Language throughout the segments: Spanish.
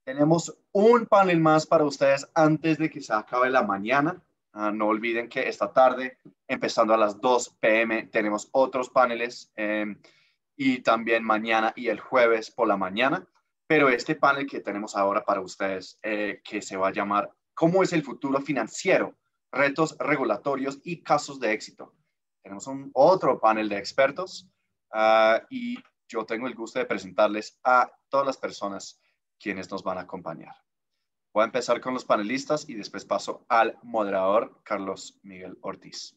Tenemos un panel más para ustedes antes de que se acabe la mañana. No olviden que esta tarde, empezando a las 2 p.m., tenemos otros paneles y también mañana y el jueves por la mañana. Pero este panel que tenemos ahora para ustedes, que se va a llamar ¿Cómo es el futuro financiero? Retos regulatorios y casos de éxito. Tenemos otro panel de expertos y yo tengo el gusto de presentarles a todas las personas quienes nos van a acompañar. Voy a empezar con los panelistas y después paso al moderador Carlos Miguel Ortiz.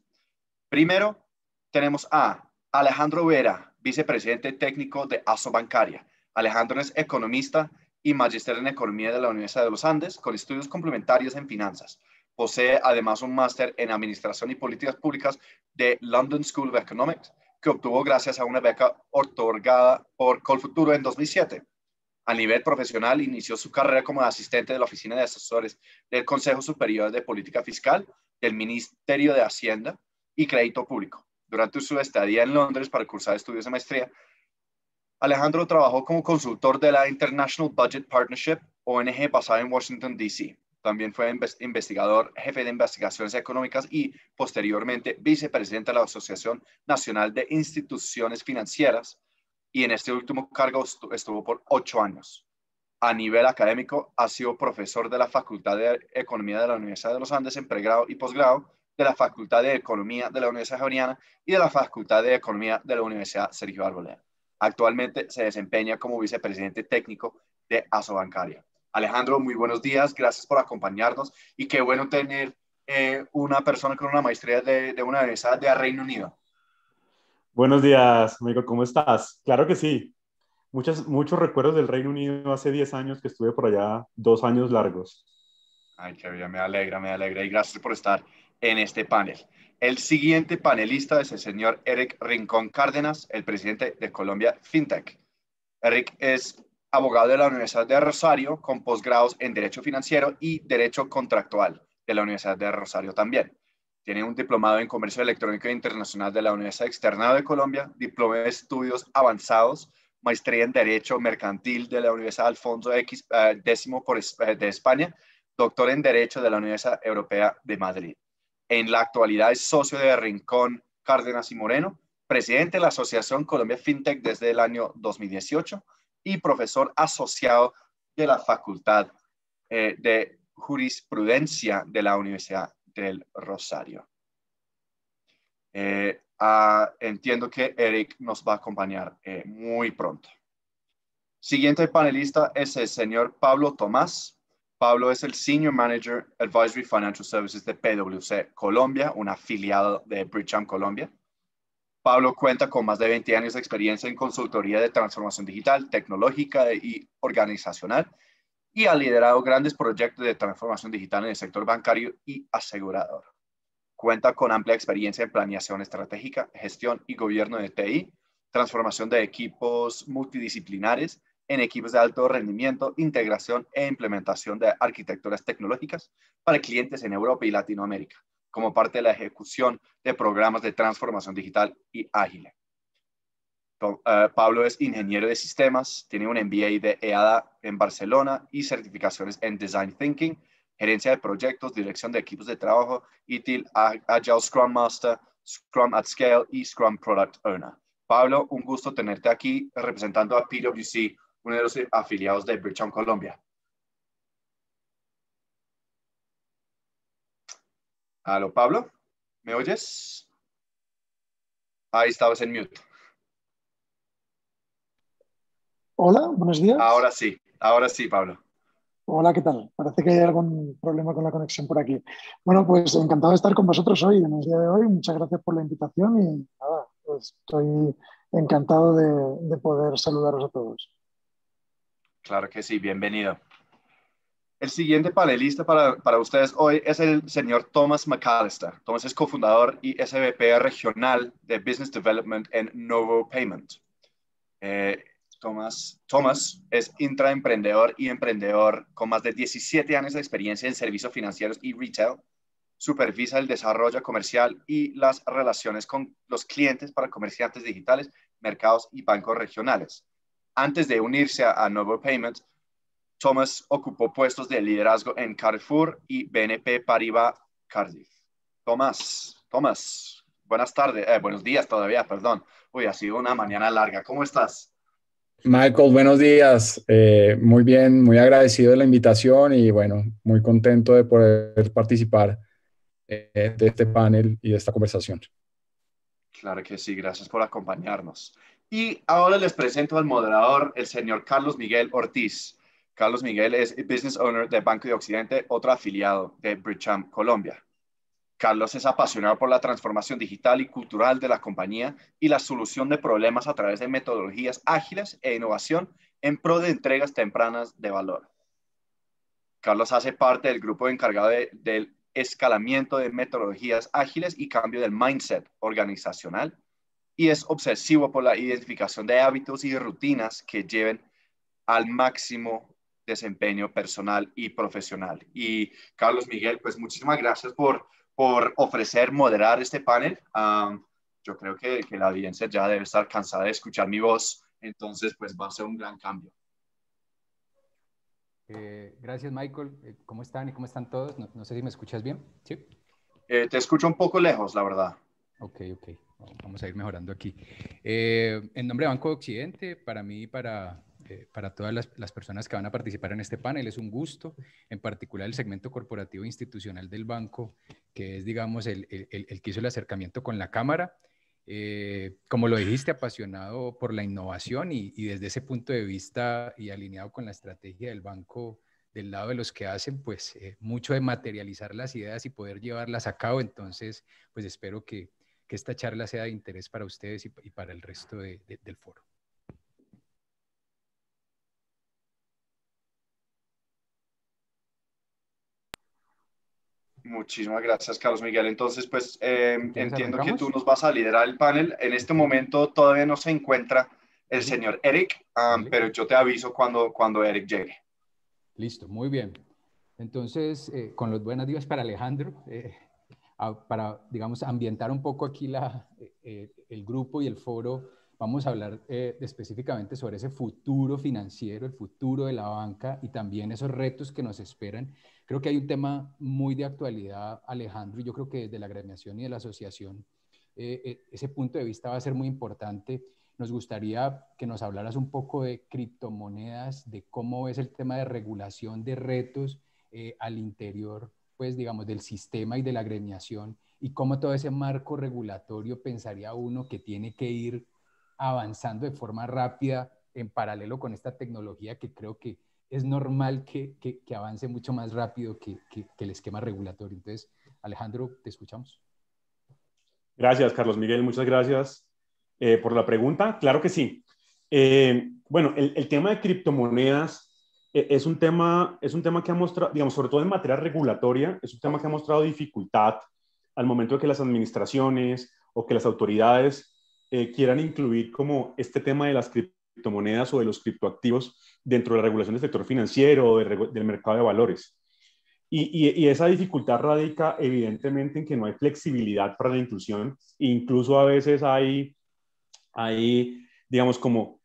Primero, tenemos a Alejandro Vera, vicepresidente técnico de ASO Bancaria. Alejandro es economista y magíster en economía de la Universidad de los Andes, con estudios complementarios en finanzas. Posee además un máster en administración y políticas públicas de London School of Economics, que obtuvo gracias a una beca otorgada por Colfuturo en 2007. A nivel profesional, inició su carrera como asistente de la Oficina de Asesores del Consejo Superior de Política Fiscal del Ministerio de Hacienda y Crédito Público. Durante su estadía en Londres para cursar estudios de maestría, Alejandro trabajó como consultor de la International Budget Partnership, ONG basada en Washington, D.C. También fue investigador, jefe de investigaciones económicas y, posteriormente, vicepresidente de la Asociación Nacional de Instituciones Financieras, y en este último cargo estuvo por 8 años. A nivel académico, ha sido profesor de la Facultad de Economía de la Universidad de los Andes en pregrado y posgrado, de la Facultad de Economía de la Universidad Javeriana y de la Facultad de Economía de la Universidad Sergio Arboleda. Actualmente se desempeña como vicepresidente técnico de ASO Bancaria. Alejandro, muy buenos días, gracias por acompañarnos y qué bueno tener una persona con una maestría de una universidad de Reino Unido. Buenos días, amigo, ¿cómo estás? Claro que sí. Muchos recuerdos del Reino Unido hace 10 años que estuve por allá, 2 años largos. Ay, qué bien, me alegra y gracias por estar en este panel. El siguiente panelista es el señor Eric Rincón Cárdenas, el presidente de Colombia FinTech. Eric es abogado de la Universidad de Rosario con posgrados en Derecho Financiero y Derecho Contractual de la Universidad de Rosario también. Tiene un diplomado en Comercio Electrónico Internacional de la Universidad Externado de Colombia, diploma de estudios avanzados, maestría en Derecho Mercantil de la Universidad Alfonso X X de España, doctor en Derecho de la Universidad Europea de Madrid. En la actualidad es socio de Rincón Cárdenas y Moreno, presidente de la Asociación Colombia FinTech desde el año 2018 y profesor asociado de la Facultad de Jurisprudencia de la Universidad del Rosario. Entiendo que Eric nos va a acompañar muy pronto. Siguiente panelista es el señor Pablo Tomás. Pablo es el Senior Manager Advisory Financial Services de PwC Colombia, un afiliado de Bridgeham Colombia. Pablo cuenta con más de 20 años de experiencia en consultoría de transformación digital, tecnológica y organizacional y ha liderado grandes proyectos de transformación digital en el sector bancario y asegurador. Cuenta con amplia experiencia en planeación estratégica, gestión y gobierno de TI, transformación de equipos multidisciplinares en equipos de alto rendimiento, integración e implementación de arquitecturas tecnológicas para clientes en Europa y Latinoamérica, como parte de la ejecución de programas de transformación digital y ágil. Pablo es ingeniero de sistemas, tiene un MBA de EADA en Barcelona y certificaciones en Design Thinking, gerencia de proyectos, dirección de equipos de trabajo, ITIL, Agile Scrum Master, Scrum at Scale y Scrum Product Owner. Pablo, un gusto tenerte aquí representando a PwC, uno de los afiliados de Bridgeham Colombia. ¿Aló, Pablo? ¿Me oyes? Ahí estabas en mute. Hola, buenos días. Ahora sí, Pablo. Hola, ¿qué tal? Parece que hay algún problema con la conexión por aquí. Bueno, pues encantado de estar con vosotros hoy, en el día de hoy. Muchas gracias por la invitación y nada, pues estoy encantado de poder saludaros a todos. Claro que sí, bienvenido. El siguiente panelista para ustedes hoy es el señor Thomas McAllister. Thomas es cofundador y SVP regional de Business Development en Novo Payment. Thomas es intraemprendedor y emprendedor con más de 17 años de experiencia en servicios financieros y retail. Supervisa el desarrollo comercial y las relaciones con los clientes para comerciantes digitales, mercados y bancos regionales. Antes de unirse a Novo Payment, Thomas ocupó puestos de liderazgo en Carrefour y BNP Paribas Cardiff. Thomas, buenas tardes, buenos días todavía, perdón. Uy, ha sido una mañana larga. ¿Cómo estás? Michael, buenos días. Muy bien, muy agradecido de la invitación y bueno, muy contento de poder participar de este panel y de esta conversación. Claro que sí, gracias por acompañarnos. Y ahora les presento al moderador, el señor Carlos Miguel Ortiz. Carlos Miguel es Business Owner de Banco de Occidente, otro afiliado de Bricham Colombia. Carlos es apasionado por la transformación digital y cultural de la compañía y la solución de problemas a través de metodologías ágiles e innovación en pro de entregas tempranas de valor. Carlos hace parte del grupo encargado del escalamiento de metodologías ágiles y cambio del mindset organizacional y es obsesivo por la identificación de hábitos y rutinas que lleven al máximo desempeño personal y profesional. Y Carlos Miguel, pues muchísimas gracias por ofrecer moderar este panel. Yo creo que la audiencia ya debe estar cansada de escuchar mi voz, entonces pues va a ser un gran cambio. Gracias, Michael. ¿Cómo están y cómo están todos? No sé si me escuchas bien. ¿Sí? Te escucho un poco lejos, la verdad. Ok. Vamos a ir mejorando aquí. En nombre de Banco de Occidente, para mí y para todas las personas que van a participar en este panel, es un gusto, en particular el segmento corporativo e institucional del banco, que es, digamos, el que hizo el acercamiento con la Cámara. Como lo dijiste, apasionado por la innovación y desde ese punto de vista y alineado con la estrategia del banco del lado de los que hacen, pues mucho de materializar las ideas y poder llevarlas a cabo. Entonces, pues espero que esta charla sea de interés para ustedes y para el resto del foro. Muchísimas gracias, Carlos Miguel. Entonces, pues entiendo que ¿arrancamos? tú nos vas a liderar el panel. En este momento todavía no se encuentra el señor Eric, pero yo te aviso cuando Eric llegue. Listo, muy bien. Entonces, con los buenos días para Alejandro, para, digamos, ambientar un poco aquí el grupo y el foro, vamos a hablar específicamente sobre ese futuro financiero, el futuro de la banca y también esos retos que nos esperan. Creo que hay un tema muy de actualidad, Alejandro, y yo creo que desde la agremiación y de la asociación, ese punto de vista va a ser muy importante. Nos gustaría que nos hablaras un poco de criptomonedas, de cómo es el tema de regulación de retos al interior, pues digamos, del sistema y de la agremiación, y cómo todo ese marco regulatorio pensaría uno que tiene que ir avanzando de forma rápida en paralelo con esta tecnología que creo que es normal que avance mucho más rápido que el esquema regulatorio. Entonces, Alejandro, te escuchamos. Gracias, Carlos Miguel. Muchas gracias por la pregunta. Claro que sí. Bueno, el tema de criptomonedas es un tema que ha mostrado, digamos, sobre todo en materia regulatoria, es un tema que ha mostrado dificultad al momento de que las administraciones o que las autoridades quieran incluir como este tema de las criptomonedas o de los criptoactivos dentro de la regulación del sector financiero o del mercado de valores. Y esa dificultad radica evidentemente en que no hay flexibilidad para la inclusión, e incluso a veces hay digamos, como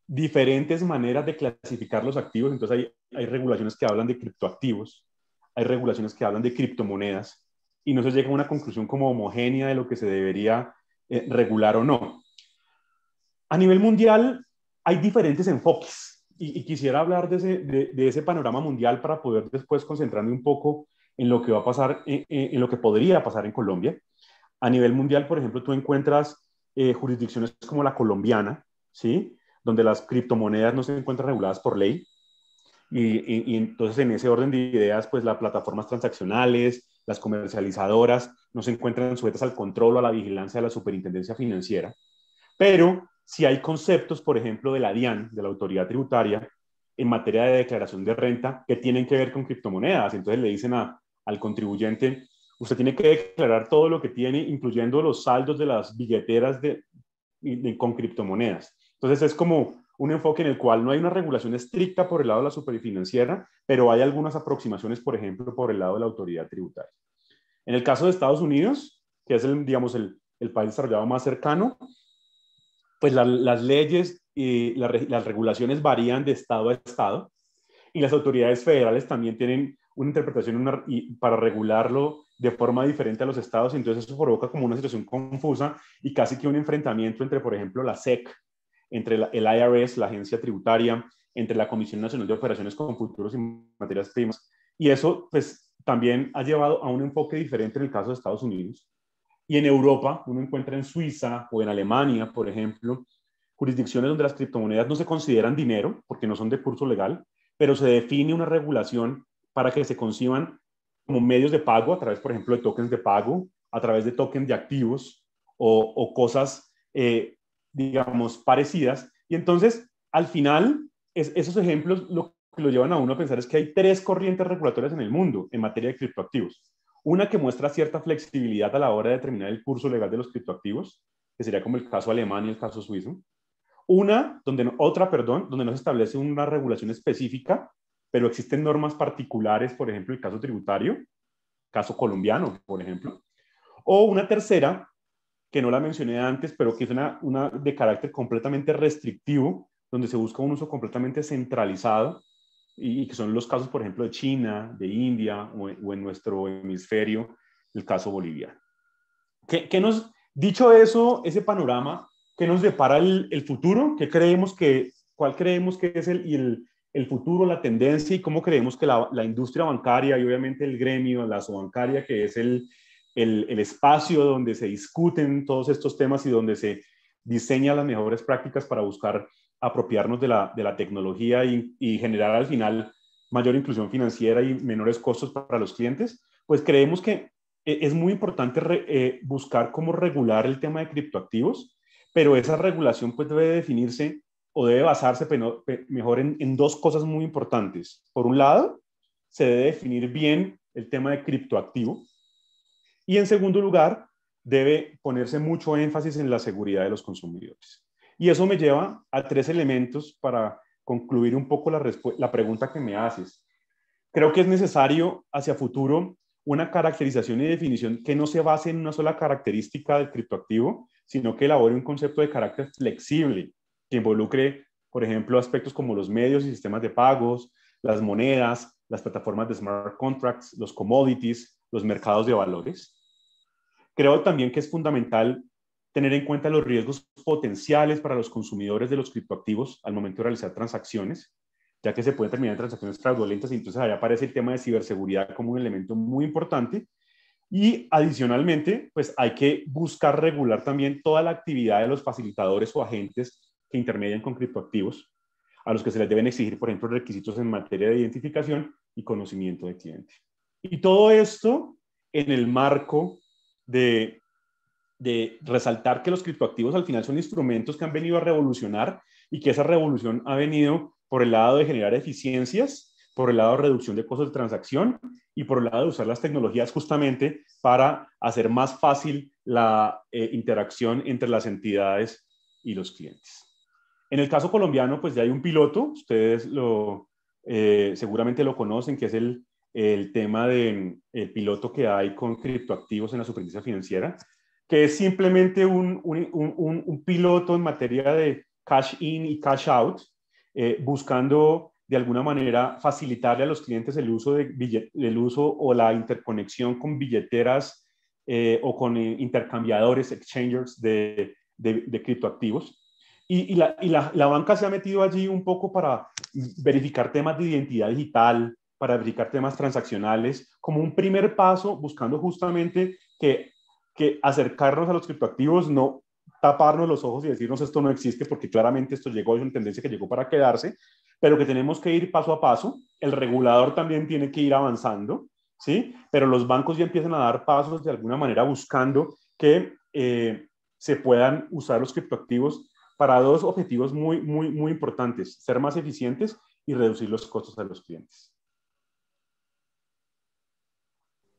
diferentes maneras de clasificar los activos. Entonces hay regulaciones que hablan de criptoactivos, hay regulaciones que hablan de criptomonedas, y no se llega a una conclusión como homogénea de lo que se debería regular o no. A nivel mundial hay diferentes enfoques, y quisiera hablar de ese panorama mundial para poder después concentrarme un poco en lo que va a pasar, en lo que podría pasar en Colombia. A nivel mundial, por ejemplo, tú encuentras jurisdicciones como la colombiana, ¿sí? Donde las criptomonedas no se encuentran reguladas por ley. Y entonces, en ese orden de ideas, pues las plataformas transaccionales, las comercializadoras, no se encuentran sujetas al control o a la vigilancia de la superintendencia financiera. Pero sí hay conceptos, por ejemplo, de la DIAN, de la autoridad tributaria, en materia de declaración de renta, que tienen que ver con criptomonedas. Entonces le dicen al contribuyente: usted tiene que declarar todo lo que tiene, incluyendo los saldos de las billeteras con criptomonedas. Entonces es como un enfoque en el cual no hay una regulación estricta por el lado de la superfinanciera, pero hay algunas aproximaciones, por ejemplo, por el lado de la autoridad tributaria. En el caso de Estados Unidos, que es digamos, el país desarrollado más cercano, pues las leyes y las regulaciones varían de estado a estado. y las autoridades federales también tienen una interpretación para regularlo de forma diferente a los estados, entonces eso provoca como una situación confusa y casi que un enfrentamiento entre, por ejemplo, la SEC, entre el IRS, la agencia tributaria, entre la Comisión Nacional de Operaciones con Futuros y Materias Primas, y eso pues también ha llevado a un enfoque diferente en el caso de Estados Unidos. Y en Europa, uno encuentra en Suiza o en Alemania, por ejemplo, jurisdicciones donde las criptomonedas no se consideran dinero porque no son de curso legal, pero se define una regulación para que se conciban como medios de pago a través, por ejemplo, de tokens de pago, a través de tokens de activos o cosas, digamos, parecidas. Y entonces, al final, esos ejemplos lo que lo llevan a uno a pensar es que hay 3 corrientes regulatorias en el mundo en materia de criptoactivos. Una que muestra cierta flexibilidad a la hora de determinar el curso legal de los criptoactivos, que sería como el caso alemán y el caso suizo. Donde no se establece una regulación específica, pero existen normas particulares, por ejemplo, el caso tributario, caso colombiano, por ejemplo. O una tercera, que no la mencioné antes, pero que es una de carácter completamente restrictivo, donde se busca un uso completamente centralizado, y que son los casos, por ejemplo, de China, de India, o en nuestro hemisferio, el caso boliviano. Dicho eso, ese panorama, ¿qué nos depara el futuro? ¿Cuál creemos que es el futuro, la tendencia, y cómo creemos que la industria bancaria y obviamente el gremio, la asobancaria, que es el espacio donde se discuten todos estos temas y donde se diseñan las mejores prácticas para buscar apropiarnos de la tecnología y generar al final mayor inclusión financiera y menores costos para los clientes? Pues creemos que es muy importante buscar cómo regular el tema de criptoactivos, pero esa regulación pues debe definirse o debe basarse mejor en 2 cosas muy importantes. Por un lado, se debe definir bien el tema de criptoactivo, y en segundo lugar, debe ponerse mucho énfasis en la seguridad de los consumidores. Y eso me lleva a 3 elementos para concluir un poco la pregunta que me haces. Creo que es necesario hacia futuro una caracterización y definición que no se base en una sola característica del criptoactivo, sino que elabore un concepto de carácter flexible, que involucre, por ejemplo, aspectos como los medios y sistemas de pagos, las monedas, las plataformas de smart contracts, los commodities, los mercados de valores. Creo también que es fundamental tener en cuenta los riesgos potenciales para los consumidores de los criptoactivos al momento de realizar transacciones, ya que se pueden terminar en transacciones fraudulentas, y entonces ahí aparece el tema de ciberseguridad como un elemento muy importante. Y adicionalmente, pues hay que buscar regular también toda la actividad de los facilitadores o agentes que intermedian con criptoactivos, a los que se les deben exigir, por ejemplo, requisitos en materia de identificación y conocimiento de cliente. Y todo esto en el marco de resaltar que los criptoactivos al final son instrumentos que han venido a revolucionar, y que esa revolución ha venido por el lado de generar eficiencias, por el lado de reducción de costos de transacción y por el lado de usar las tecnologías justamente para hacer más fácil la interacción entre las entidades y los clientes. En el caso colombiano, pues ya hay un piloto, ustedes seguramente lo conocen, que es el tema del piloto que hay con criptoactivos en la superintendencia financiera, que es simplemente un piloto en materia de cash in y cash out, buscando de alguna manera facilitarle a los clientes el uso o la interconexión con billeteras o con intercambiadores, exchangers de criptoactivos. Y la banca se ha metido allí un poco para verificar temas de identidad digital, para verificar temas transaccionales, como un primer paso, buscando justamente que acercarnos a los criptoactivos, no taparnos los ojos y decirnos esto no existe, porque claramente esto llegó, es una tendencia que llegó para quedarse, pero que tenemos que ir paso a paso. El regulador también tiene que ir avanzando, ¿sí? Pero los bancos ya empiezan a dar pasos de alguna manera buscando que se puedan usar los criptoactivos para 2 objetivos muy, muy, muy importantes: ser más eficientes y reducir los costos a los clientes.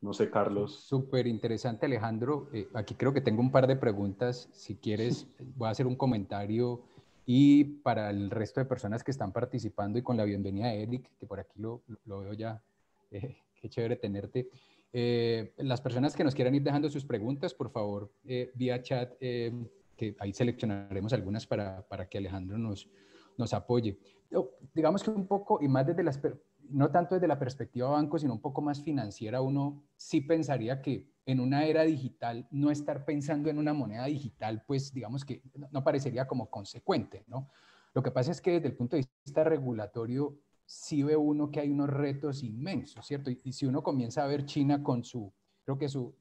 No sé, Carlos. Súper interesante, Alejandro. Aquí creo que tengo un par de preguntas. Si quieres, voy a hacer un comentario, y para el resto de personas que están participando, y con la bienvenida de Eric, que por aquí lo veo ya. Qué chévere tenerte. Las personas que nos quieran ir dejando sus preguntas, por favor, vía chat, que ahí seleccionaremos algunas para que Alejandro nos nos apoye. Digamos que un poco, y más desde no tanto desde la perspectiva banco, sino un poco más financiera, uno sí pensaría que en una era digital, no estar pensando en una moneda digital, pues digamos que no parecería como consecuente, ¿no? Lo que pasa es que desde el punto de vista regulatorio, sí ve uno que hay unos retos inmensos, ¿cierto? Y si uno comienza a ver China con creo que su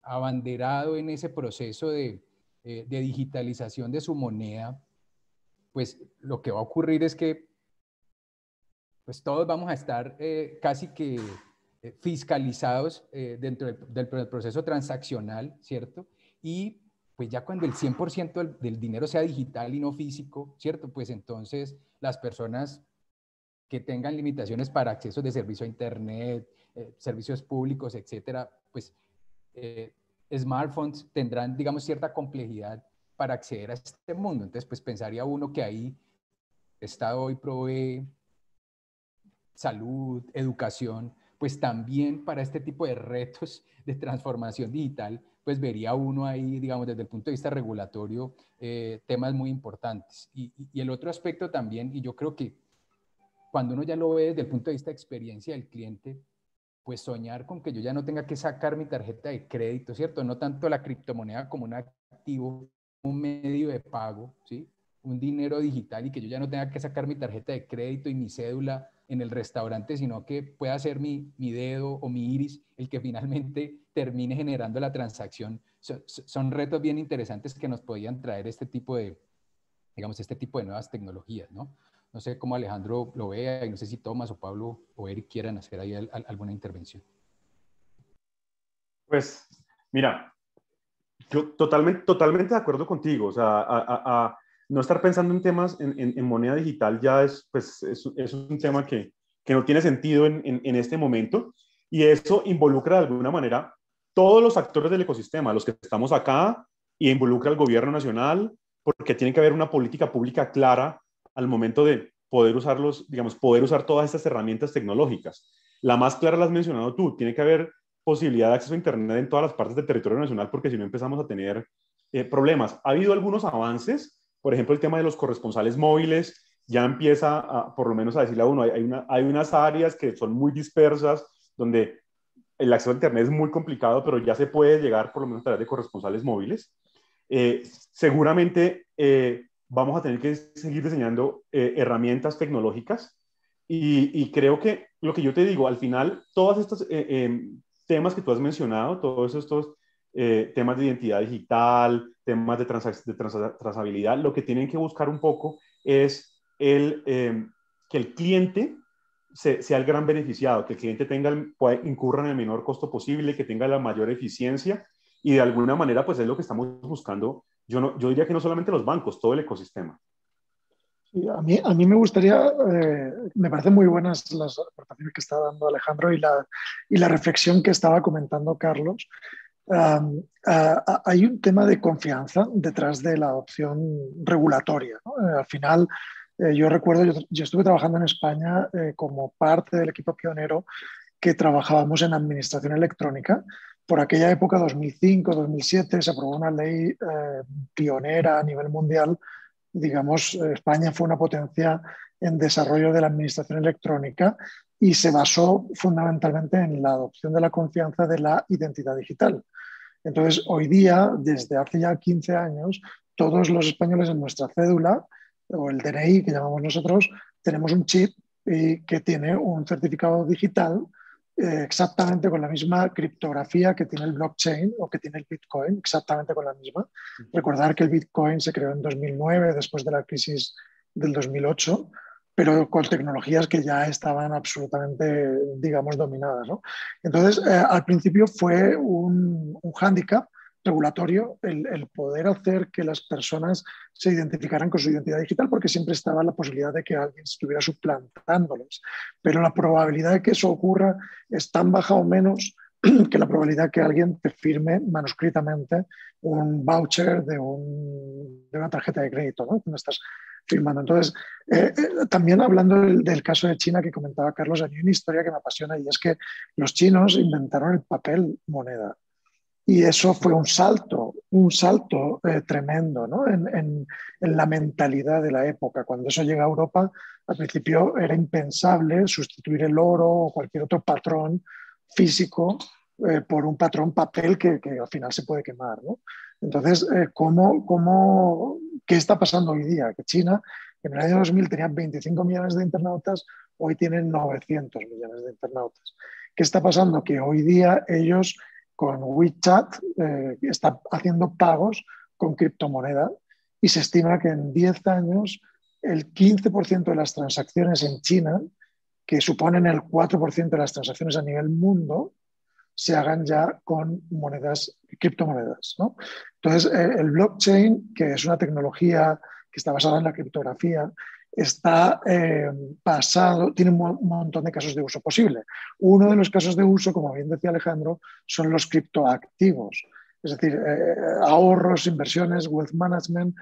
abanderado en ese proceso de digitalización de su moneda, pues lo que va a ocurrir es que pues todos vamos a estar casi que fiscalizados dentro del proceso transaccional, ¿cierto? Y pues ya cuando el 100% del dinero sea digital y no físico, ¿cierto? Pues entonces las personas que tengan limitaciones para acceso de servicio a Internet, servicios públicos, etcétera, pues smartphones tendrán, digamos, cierta complejidad para acceder a este mundo. Entonces, pues pensaría uno que ahí el Estado hoy provee salud, educación, pues también para este tipo de retos de transformación digital, pues vería uno ahí, digamos, desde el punto de vista regulatorio, temas muy importantes. Y el otro aspecto también, y yo creo que cuando uno ya lo ve desde el punto de vista de experiencia del cliente, pues soñar con que yo ya no tenga que sacar mi tarjeta de crédito, ¿cierto? No tanto la criptomoneda como un activo, un medio de pago, ¿sí? Un dinero digital y que yo ya no tenga que sacar mi tarjeta de crédito y mi cédula en el restaurante, sino que pueda ser mi dedo o mi iris el que finalmente termine generando la transacción. Son retos bien interesantes que nos podían traer este tipo de, digamos, este tipo de nuevas tecnologías, ¿no? No sé cómo Alejandro lo vea y no sé si Tomás o Pablo o Eric quieran hacer ahí alguna intervención. Pues, mira, yo totalmente de acuerdo contigo. O sea, no estar pensando en temas en moneda digital ya pues, es un tema que no tiene sentido en este momento, y eso involucra de alguna manera todos los actores del ecosistema, los que estamos acá, y involucra al gobierno nacional, porque tiene que haber una política pública clara al momento de poder poder usar todas estas herramientas tecnológicas. La más clara la has mencionado tú, tiene que haber posibilidad de acceso a Internet en todas las partes del territorio nacional, porque si no empezamos a tener problemas. Ha habido algunos avances, por ejemplo, el tema de los corresponsales móviles ya empieza por lo menos a decirle a uno, hay unas áreas que son muy dispersas, donde el acceso a Internet es muy complicado, pero ya se puede llegar por lo menos a través de corresponsales móviles. Seguramente vamos a tener que seguir diseñando herramientas tecnológicas, y creo que lo que yo te digo, al final, todos estos temas que tú has mencionado, todos estos temas de identidad digital, temas de trazabilidad, lo que tienen que buscar un poco es que el cliente sea el gran beneficiado, que el cliente incurra en el menor costo posible, que tenga la mayor eficiencia, y de alguna manera pues es lo que estamos buscando. Yo diría que no solamente los bancos, todo el ecosistema. Sí, a mí me gustaría, me parecen muy buenas las aportaciones que está dando Alejandro y la reflexión que estaba comentando Carlos. Hay un tema de confianza detrás de la adopción regulatoria, ¿no? Al final, yo recuerdo, yo estuve trabajando en España como parte del equipo pionero que trabajábamos en administración electrónica. Por aquella época, 2005-2007, se aprobó una ley pionera a nivel mundial. Digamos, España fue una potencia en desarrollo de la administración electrónica y se basó fundamentalmente en la adopción de la confianza de la identidad digital. Entonces, hoy día, desde hace ya 15 años, todos los españoles en nuestra cédula, o el DNI que llamamos nosotros, tenemos un chip que tiene un certificado digital exactamente con la misma criptografía que tiene el blockchain o que tiene el Bitcoin, exactamente con la misma. Recordar que el Bitcoin se creó en 2009, después de la crisis del 2008, pero con tecnologías que ya estaban absolutamente, digamos, dominadas, ¿no? Entonces, al principio fue un hándicap regulatorio el poder hacer que las personas se identificaran con su identidad digital, porque siempre estaba la posibilidad de que alguien estuviera suplantándoles. Pero la probabilidad de que eso ocurra es tan baja o menos que la probabilidad de que alguien te firme manuscritamente un voucher de una tarjeta de crédito, ¿no? Cuando estás firmando. Entonces, también hablando del caso de China que comentaba Carlos, hay una historia que me apasiona, y es que los chinos inventaron el papel moneda. Y eso fue un salto tremendo, ¿no? En la mentalidad de la época. Cuando eso llega a Europa, al principio era impensable sustituir el oro o cualquier otro patrón físico por un patrón papel que al final se puede quemar, ¿no? Entonces, ¿qué está pasando hoy día? Que China, que en el año 2000 tenía 25 millones de internautas, hoy tienen 900 millones de internautas. ¿Qué está pasando? Que hoy día ellos con WeChat están haciendo pagos con criptomoneda y se estima que en 10 años el 15% de las transacciones en China, que suponen el 4% de las transacciones a nivel mundo, se hagan ya con criptomonedas, ¿no? Entonces, el blockchain, que es una tecnología que está basada en la criptografía, está tiene un montón de casos de uso posible. Uno de los casos de uso, como bien decía Alejandro, son los criptoactivos, es decir, ahorros, inversiones, wealth management,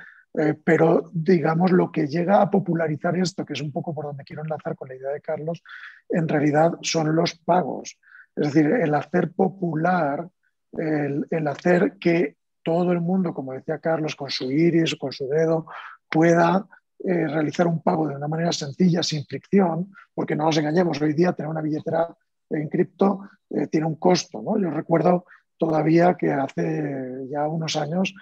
pero digamos lo que llega a popularizar esto, que es un poco por donde quiero enlazar con la idea de Carlos, en realidad son los pagos. Es decir, el hacer popular, el hacer que todo el mundo, como decía Carlos, con su iris, con su dedo, pueda realizar un pago de una manera sencilla, sin fricción, porque no nos engañemos, hoy día tener una billetera en cripto tiene un costo, ¿no? Yo recuerdo todavía que hace ya unos años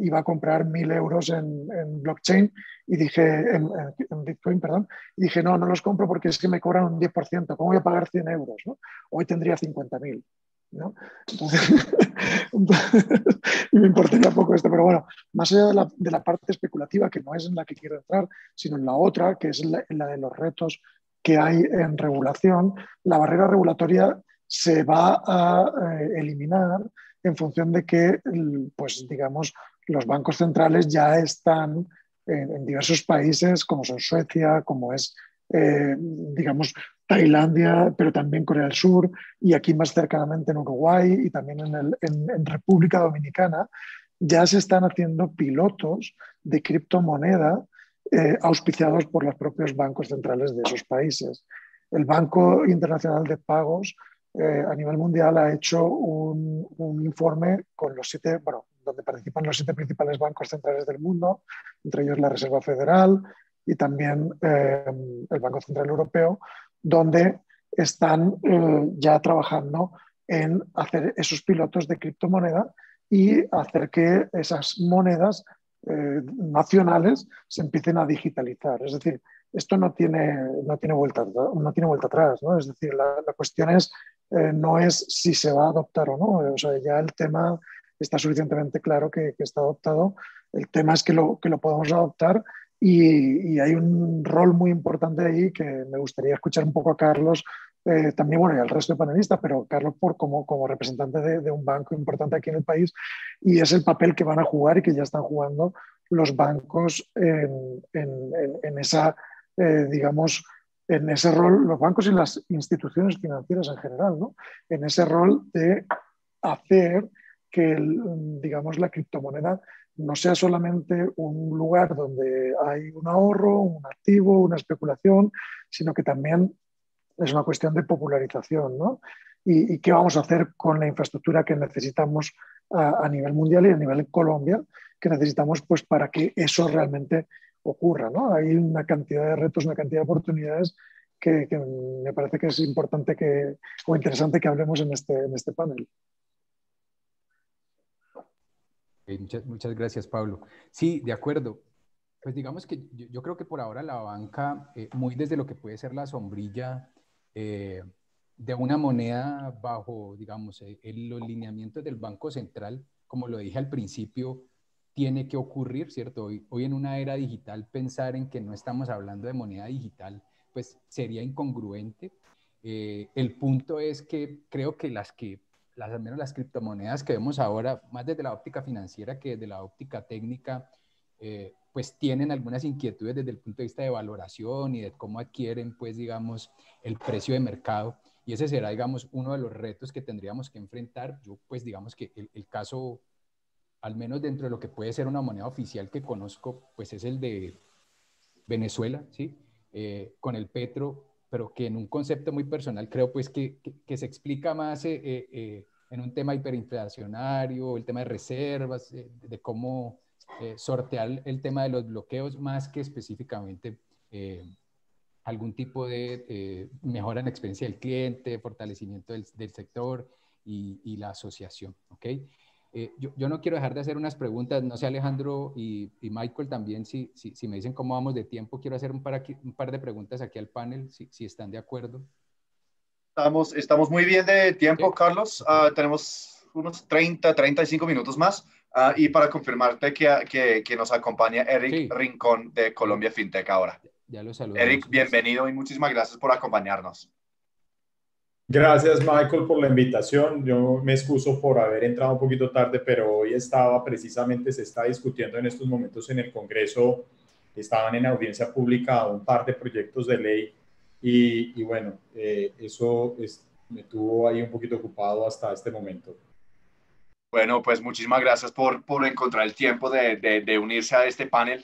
iba a comprar 1.000 euros en blockchain y dije, en Bitcoin, perdón, y dije, no los compro porque es que me cobran un 10%, ¿cómo voy a pagar 100 euros? ¿No? Hoy tendría 50.000. ¿No? Entonces, y me importaría poco esto, pero bueno, más allá de la parte especulativa, que no es en la que quiero entrar, sino en la otra, que es en la de los retos que hay en regulación, la barrera regulatoria se va a eliminar en función de que, pues digamos, los bancos centrales ya están en diversos países, como son Suecia, como es, digamos, Tailandia, pero también Corea del Sur, y aquí más cercanamente en Uruguay y también en República Dominicana, ya se están haciendo pilotos de criptomoneda auspiciados por los propios bancos centrales de esos países. El Banco Internacional de Pagos a nivel mundial ha hecho un informe con donde participan los 7 principales bancos centrales del mundo, entre ellos la Reserva Federal y también el Banco Central Europeo, donde están ya trabajando en hacer esos pilotos de criptomoneda y hacer que esas monedas nacionales se empiecen a digitalizar. Es decir, esto no tiene vuelta atrás, ¿no? Es decir, la cuestión no es si se va a adoptar o no. O sea, ya el tema está suficientemente claro que está adoptado. El tema es que lo podamos adoptar y hay un rol muy importante ahí que me gustaría escuchar un poco a Carlos, también, bueno, y al resto de panelistas, pero Carlos como representante de un banco importante aquí en el país, y es el papel que van a jugar y que ya están jugando los bancos en esa, digamos, en ese rol, los bancos y las instituciones financieras en general, ¿no? En ese rol de hacer que, digamos, la criptomoneda no sea solamente un lugar donde hay un ahorro, un activo, una especulación, sino que también es una cuestión de popularización, ¿no? ¿Y qué vamos a hacer con la infraestructura que necesitamos a nivel mundial y a nivel de Colombia, que necesitamos pues, para que eso realmente ocurra, ¿no? Hay una cantidad de retos, una cantidad de oportunidades que me parece que es importante o interesante que hablemos en este panel. Muchas gracias, Pablo. Sí, de acuerdo. Pues digamos que yo creo que por ahora la banca, muy desde lo que puede ser la sombrilla de una moneda bajo, digamos, los lineamientos del Banco Central, como lo dije al principio, tiene que ocurrir, ¿cierto? Hoy en una era digital, pensar en que no estamos hablando de moneda digital, pues sería incongruente. El punto es que creo que al menos las criptomonedas que vemos ahora, más desde la óptica financiera que desde la óptica técnica, pues tienen algunas inquietudes desde el punto de vista de valoración y de cómo adquieren, pues, digamos, el precio de mercado. Y ese será, digamos, uno de los retos que tendríamos que enfrentar. Yo, pues, digamos que el caso, al menos dentro de lo que puede ser una moneda oficial que conozco, pues es el de Venezuela, ¿sí? Con el petro, pero que en un concepto muy personal creo, pues, que se explica más en en un tema hiperinflacionario, el tema de reservas, de cómo sortear el tema de los bloqueos, más que específicamente algún tipo de mejora en la experiencia del cliente, fortalecimiento del sector y la asociación, ¿ok? Yo no quiero dejar de hacer unas preguntas, no sé Alejandro y Michael también, si me dicen cómo vamos de tiempo, quiero hacer un par de preguntas aquí al panel, si están de acuerdo. Estamos muy bien de tiempo, Okay. Carlos. Tenemos unos 35 minutos más. Y para confirmarte que nos acompaña Eric Rincón de Colombia FinTech ahora. Ya lo saludamos. Eric, bienvenido y muchísimas gracias por acompañarnos. Gracias, Michael, por la invitación. Yo me excuso por haber entrado un poquito tarde, pero hoy se está discutiendo en estos momentos en el Congreso, estaban en audiencia pública un par de proyectos de ley y bueno, eso me tuvo ahí un poquito ocupado hasta este momento. Bueno, pues muchísimas gracias por encontrar el tiempo de unirse a este panel.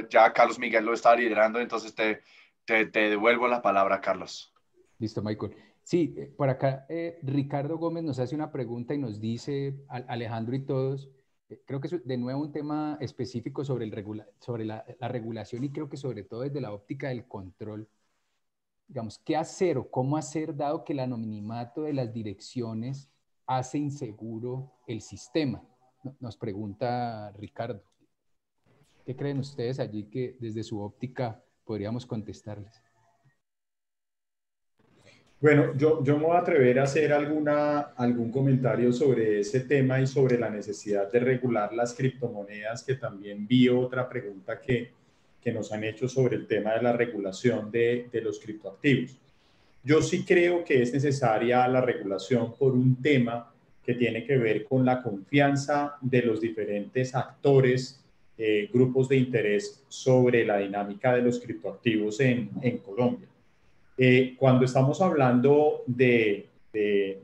Ya Carlos Miguel lo está liderando, entonces te devuelvo la palabra, Carlos. Listo, Michael. Sí, por acá Ricardo Gómez nos hace una pregunta y nos dice, Alejandro y todos, creo que es de nuevo un tema específico sobre la regulación y creo que sobre todo desde la óptica del control. Digamos, ¿qué hacer o cómo hacer dado que el anonimato de las direcciones hace inseguro el sistema? Nos pregunta Ricardo. ¿Qué creen ustedes allí que desde su óptica podríamos contestarles? Bueno, yo me voy a atrever a hacer algún comentario sobre ese tema y sobre la necesidad de regular las criptomonedas, que también vi otra pregunta que nos han hecho sobre el tema de la regulación de los criptoactivos. Yo sí creo que es necesaria la regulación por un tema que tiene que ver con la confianza de los diferentes actores, grupos de interés sobre la dinámica de los criptoactivos en Colombia. Cuando estamos hablando de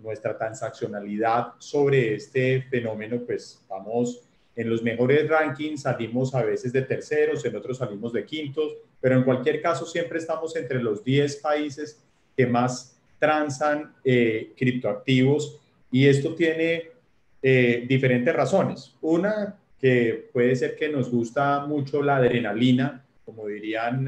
nuestra transaccionalidad sobre este fenómeno, pues estamos en los mejores rankings, salimos a veces de terceros, en otros salimos de quintos, pero en cualquier caso siempre estamos entre los 10 países que más transan criptoactivos, y esto tiene diferentes razones. Una, que puede ser que nos gusta mucho la adrenalina, como dirían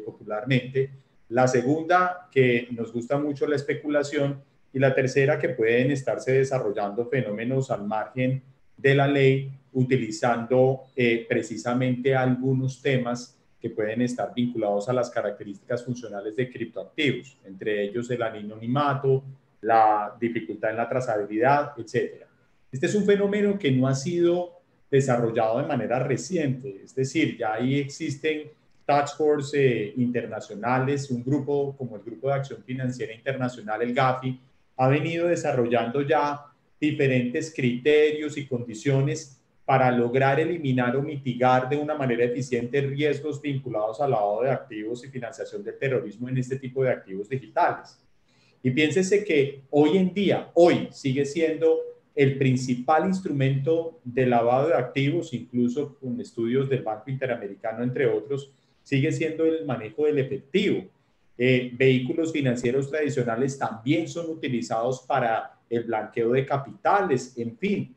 popularmente. La segunda, que nos gusta mucho la especulación. Y la tercera, que pueden estarse desarrollando fenómenos al margen de la ley, utilizando precisamente algunos temas que pueden estar vinculados a las características funcionales de criptoactivos, entre ellos el anonimato, la dificultad en la trazabilidad, etc. Este es un fenómeno que no ha sido desarrollado de manera reciente, es decir, ya ahí existen task force internacionales, un grupo como el Grupo de Acción Financiera Internacional, el GAFI, ha venido desarrollando ya diferentes criterios y condiciones para lograr eliminar o mitigar de una manera eficiente riesgos vinculados al lavado de activos y financiación del terrorismo en este tipo de activos digitales. Y piénsese que hoy en día, hoy sigue siendo el principal instrumento de lavado de activos, incluso con estudios del Banco Interamericano, entre otros, sigue siendo el manejo del efectivo. Vehículos financieros tradicionales también son utilizados para el blanqueo de capitales, en fin.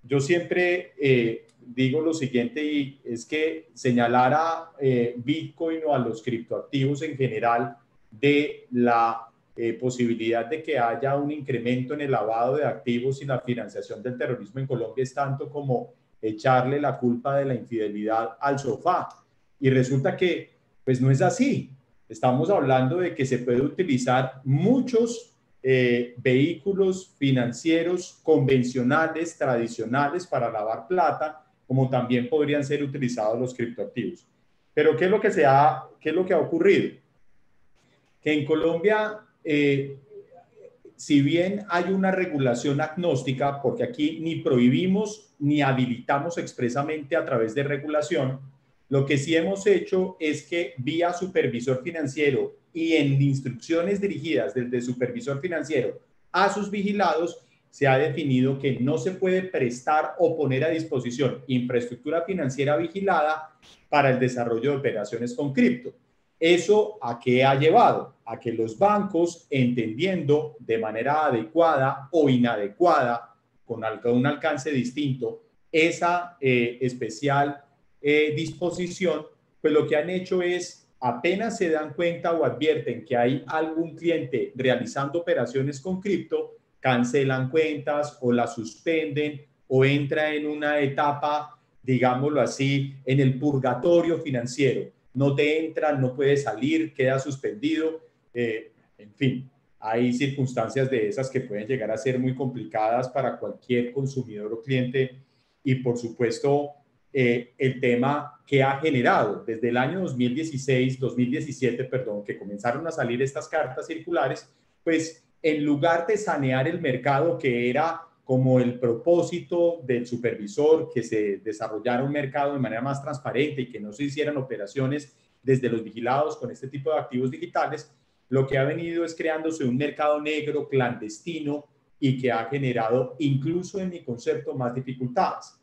Yo siempre digo lo siguiente, y es que señalar a Bitcoin o a los criptoactivos en general de la posibilidad de que haya un incremento en el lavado de activos y la financiación del terrorismo en Colombia es tanto como echarle la culpa de la infidelidad al sofá. Y resulta que pues no es así. Estamos hablando de que se puede utilizar muchos vehículos financieros convencionales, tradicionales para lavar plata, como también podrían ser utilizados los criptoactivos. Pero ¿qué es lo que ha ocurrido? Que en Colombia, si bien hay una regulación agnóstica, porque aquí ni prohibimos ni habilitamos expresamente a través de regulación, lo que sí hemos hecho es que vía supervisor financiero y en instrucciones dirigidas desde supervisor financiero a sus vigilados, se ha definido que no se puede prestar o poner a disposición infraestructura financiera vigilada para el desarrollo de operaciones con cripto. ¿Eso a qué ha llevado? A que los bancos, entendiendo de manera adecuada o inadecuada, con un alcance distinto, esa especial disposición, pues lo que han hecho es, apenas se dan cuenta o advierten que hay algún cliente realizando operaciones con cripto, cancelan cuentas o las suspenden o entra en una etapa, digámoslo así, en el purgatorio financiero. No te entran, no puedes salir, queda suspendido, en fin. Hay circunstancias de esas que pueden llegar a ser muy complicadas para cualquier consumidor o cliente y, por supuesto, el tema que ha generado desde el año 2017, que comenzaron a salir estas cartas circulares, pues en lugar de sanear el mercado, que era como el propósito del supervisor, que se desarrollara un mercado de manera más transparente y que no se hicieran operaciones desde los vigilados con este tipo de activos digitales, lo que ha venido es creándose un mercado negro clandestino y que ha generado, incluso en mi concepto, más dificultades.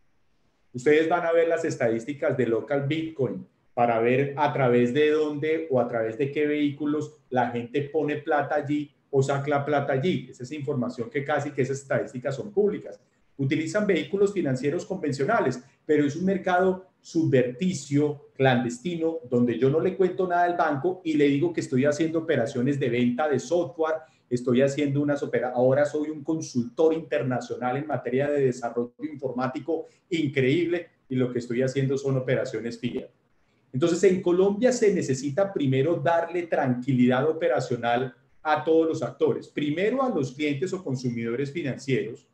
Ustedes van a ver las estadísticas de Local Bitcoin para ver a través de dónde o a través de qué vehículos la gente pone plata allí o saca la plata allí. Esa es información que casi que esas estadísticas son públicas. Utilizan vehículos financieros convencionales, pero es un mercado subverticio, clandestino, donde yo no le cuento nada al banco y le digo que estoy haciendo operaciones de venta de software, estoy haciendo ahora soy un consultor internacional en materia de desarrollo informático increíble y lo que estoy haciendo son operaciones fiat. Entonces, en Colombia se necesita primero darle tranquilidad operacional a todos los actores. Primero a los clientes o consumidores financieros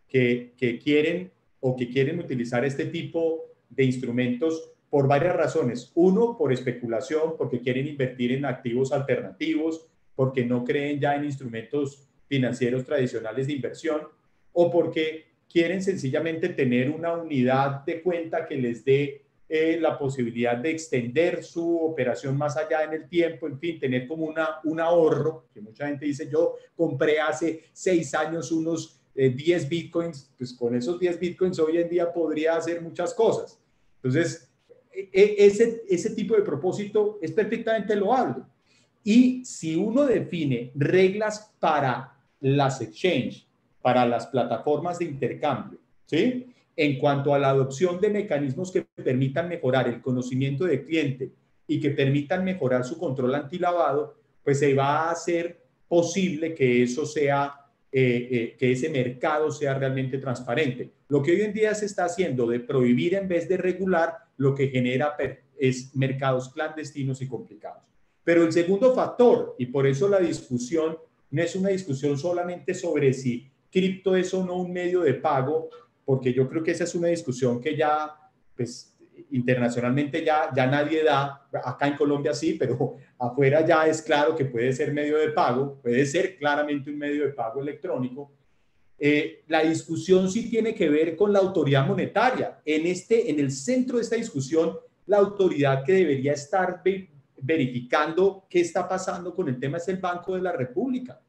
que quieren utilizar este tipo de instrumentos por varias razones. Uno, por especulación, porque quieren invertir en activos alternativos, porque no creen ya en instrumentos financieros tradicionales de inversión, o porque quieren sencillamente tener una unidad de cuenta que les dé la posibilidad de extender su operación más allá en el tiempo, en fin, tener como un ahorro, que mucha gente dice, yo compré hace 6 años unos 10 bitcoins, pues con esos 10 bitcoins hoy en día podría hacer muchas cosas. Entonces, ese tipo de propósito es perfectamente loable. Y si uno define reglas para las exchange, para las plataformas de intercambio, ¿sí?, en cuanto a la adopción de mecanismos que permitan mejorar el conocimiento del cliente y que permitan mejorar su control antilavado, pues se va a hacer posible que eso sea, que ese mercado sea realmente transparente. Lo que hoy en día se está haciendo de prohibir en vez de regular, lo que genera es mercados clandestinos y complicados. Pero el segundo factor, y por eso la discusión no es una discusión solamente sobre si cripto es o no un medio de pago, porque yo creo que esa es una discusión que ya, pues, internacionalmente ya nadie da, acá en Colombia sí, pero afuera ya es claro que puede ser medio de pago, puede ser claramente un medio de pago electrónico. La discusión sí tiene que ver con la autoridad monetaria. En el centro de esta discusión, la autoridad que debería estar verificando qué está pasando con el tema es el Banco de la República.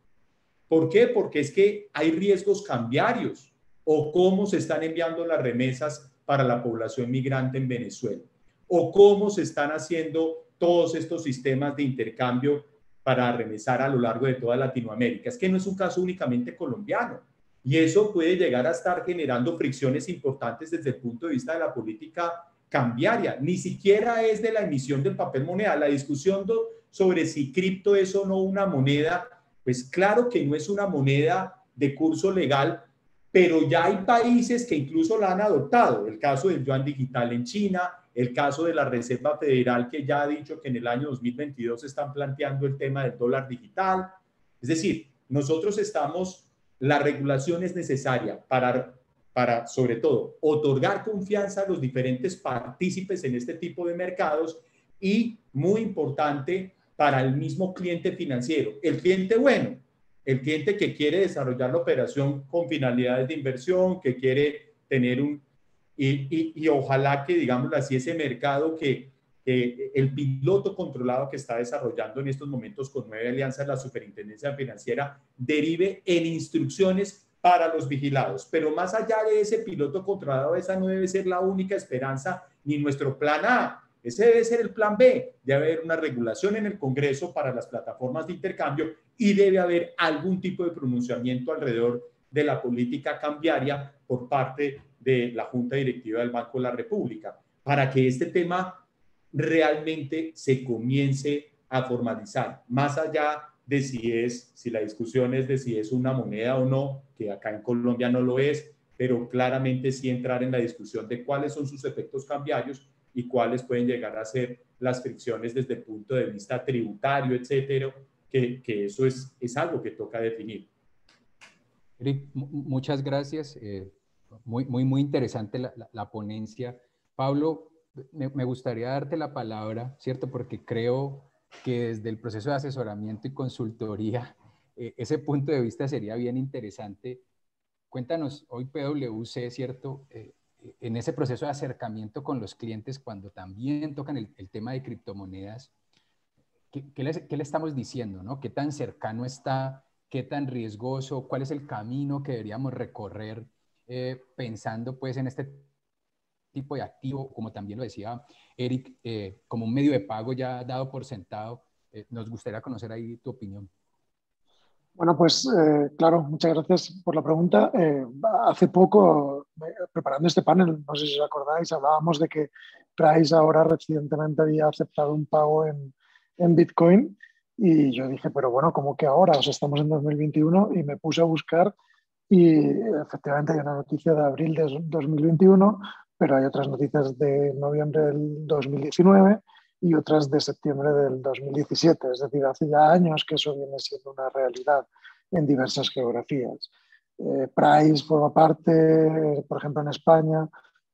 ¿Por qué? Porque es que hay riesgos cambiarios o cómo se están enviando las remesas para la población migrante en Venezuela o cómo se están haciendo todos estos sistemas de intercambio para remesar a lo largo de toda Latinoamérica. Es que no es un caso únicamente colombiano y eso puede llegar a estar generando fricciones importantes desde el punto de vista de la política cambiaria. Ni siquiera es de la emisión del papel moneda. La discusión sobre si cripto es o no una moneda, pues claro que no es una moneda de curso legal, pero ya hay países que incluso la han adoptado. El caso del yuan digital en China, el caso de la Reserva Federal, que ya ha dicho que en el año 2022 están planteando el tema del dólar digital. Es decir, nosotros la regulación es necesaria para, sobre todo, otorgar confianza a los diferentes partícipes en este tipo de mercados y, muy importante, para el mismo cliente financiero. El cliente bueno, el cliente que quiere desarrollar la operación con finalidades de inversión, que quiere tener y ojalá que, digámoslo así, ese mercado que el piloto controlado que está desarrollando en estos momentos con 9 alianzas la Superintendencia Financiera derive en instrucciones para los vigilados. Pero más allá de ese piloto controlado, esa no debe ser la única esperanza ni nuestro plan A. Ese debe ser el plan B. Debe haber una regulación en el Congreso para las plataformas de intercambio y debe haber algún tipo de pronunciamiento alrededor de la política cambiaria por parte de la Junta Directiva del Banco de la República, para que este tema realmente se comience a formalizar, más allá de si la discusión es de si es una moneda o no, que acá en Colombia no lo es, pero claramente sí entrar en la discusión de cuáles son sus efectos cambiarios y cuáles pueden llegar a ser las fricciones desde el punto de vista tributario, etcétera, que eso es algo que toca definir. Eric, muchas gracias. Muy interesante la ponencia. Pablo, me gustaría darte la palabra, ¿cierto? Porque creo que desde el proceso de asesoramiento y consultoría, ese punto de vista sería bien interesante. Cuéntanos, hoy PwC, ¿cierto? En ese proceso de acercamiento con los clientes, cuando también tocan el tema de criptomonedas, ¿qué le estamos diciendo, ¿no? ¿Qué tan cercano está? ¿Qué tan riesgoso? ¿Cuál es el camino que deberíamos recorrer pensando pues en este tipo de activo, como también lo decía Eric, como un medio de pago ya dado por sentado? Nos gustaría conocer ahí tu opinión. Bueno, pues claro, muchas gracias por la pregunta. Hace poco, preparando este panel, no sé si os acordáis, hablábamos de que Price ahora recientemente había aceptado un pago en Bitcoin y yo dije, pero bueno, ¿cómo que ahora? O sea, estamos en 2021 y me puse a buscar y efectivamente hay una noticia de abril de 2021, pero hay otras noticias de noviembre del 2019 y otras de septiembre del 2017. Es decir, hace ya años que eso viene siendo una realidad en diversas geografías. Price forma parte, por ejemplo, en España,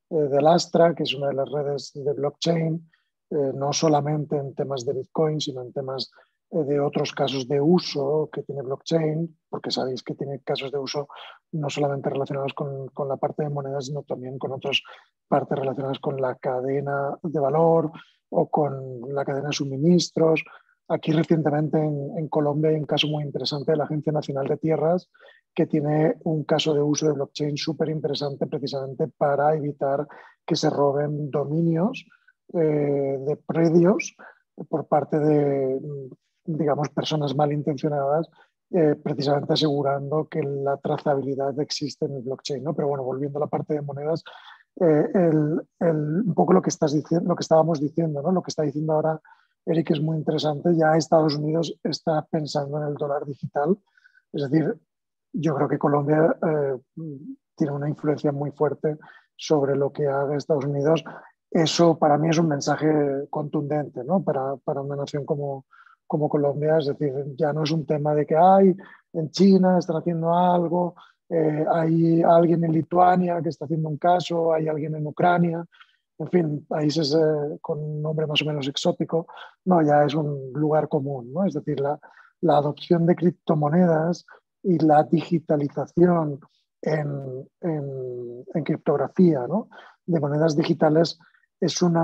del Astra, que es una de las redes de blockchain, no solamente en temas de Bitcoin, sino en temas de otros casos de uso que tiene blockchain, porque sabéis que tiene casos de uso no solamente relacionados con la parte de monedas, sino también con otras partes relacionadas con la cadena de valor o con la cadena de suministros. Aquí recientemente en Colombia hay un caso muy interesante de la Agencia Nacional de Tierras que tiene un caso de uso de blockchain súper interesante precisamente para evitar que se roben dominios de predios por parte de, digamos, personas malintencionadas, precisamente asegurando que la trazabilidad existe en el blockchain, ¿no? Pero bueno, volviendo a la parte de monedas, un poco lo que estás diciendo, lo que estábamos diciendo, ¿no? Lo que está diciendo ahora Eric es muy interesante. Ya Estados Unidos está pensando en el dólar digital. Es decir, yo creo que Colombia tiene una influencia muy fuerte sobre lo que haga Estados Unidos. Eso para mí es un mensaje contundente, ¿no? Para una nación como Colombia. Es decir, ya no es un tema de que en China están haciendo algo, hay alguien en Lituania que está haciendo un caso, hay alguien en Ucrania, en fin, países con un nombre más o menos exótico. No, ya es un lugar común, ¿no? Es decir, la adopción de criptomonedas y la digitalización en criptografía, ¿no? De monedas digitales es un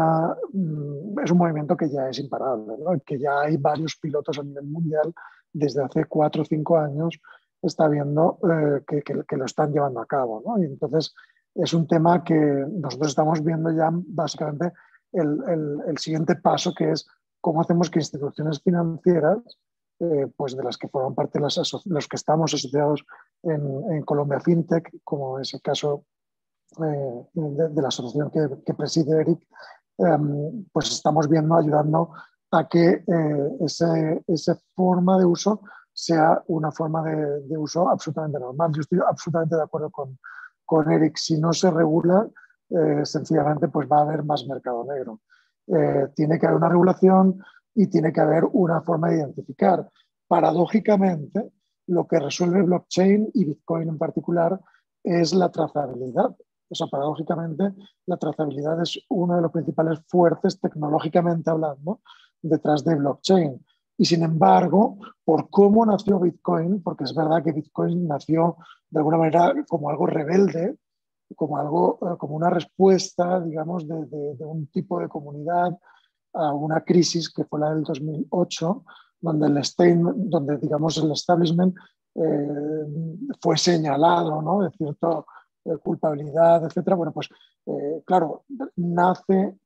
movimiento que ya es imparable, ¿no? Que ya hay varios pilotos a nivel mundial desde hace 4 o 5 años está viendo que lo están llevando a cabo, ¿no? Y entonces es un tema que nosotros estamos viendo ya básicamente el siguiente paso, que es cómo hacemos que instituciones financieras, pues de las que forman parte los que estamos asociados en Colombia FinTech, como es el caso de la asociación que preside Eric, pues estamos viendo, ayudando a que esa forma de uso sea una forma de uso absolutamente normal. Yo estoy absolutamente de acuerdo con Eric. Si no se regula, sencillamente pues va a haber más mercado negro. Tiene que haber una regulación y tiene que haber una forma de identificar. Paradójicamente, lo que resuelve blockchain y Bitcoin en particular es la trazabilidad. O sea, paradójicamente, la trazabilidad es uno de los principales fuertes tecnológicamente hablando detrás de blockchain. Y sin embargo, por cómo nació Bitcoin, porque es verdad que Bitcoin nació de alguna manera como algo rebelde, como una respuesta, digamos, de un tipo de comunidad a una crisis que fue la del 2008, donde digamos, el establishment fue señalado, ¿no? De cierto culpabilidad, etcétera. Bueno, pues claro, nace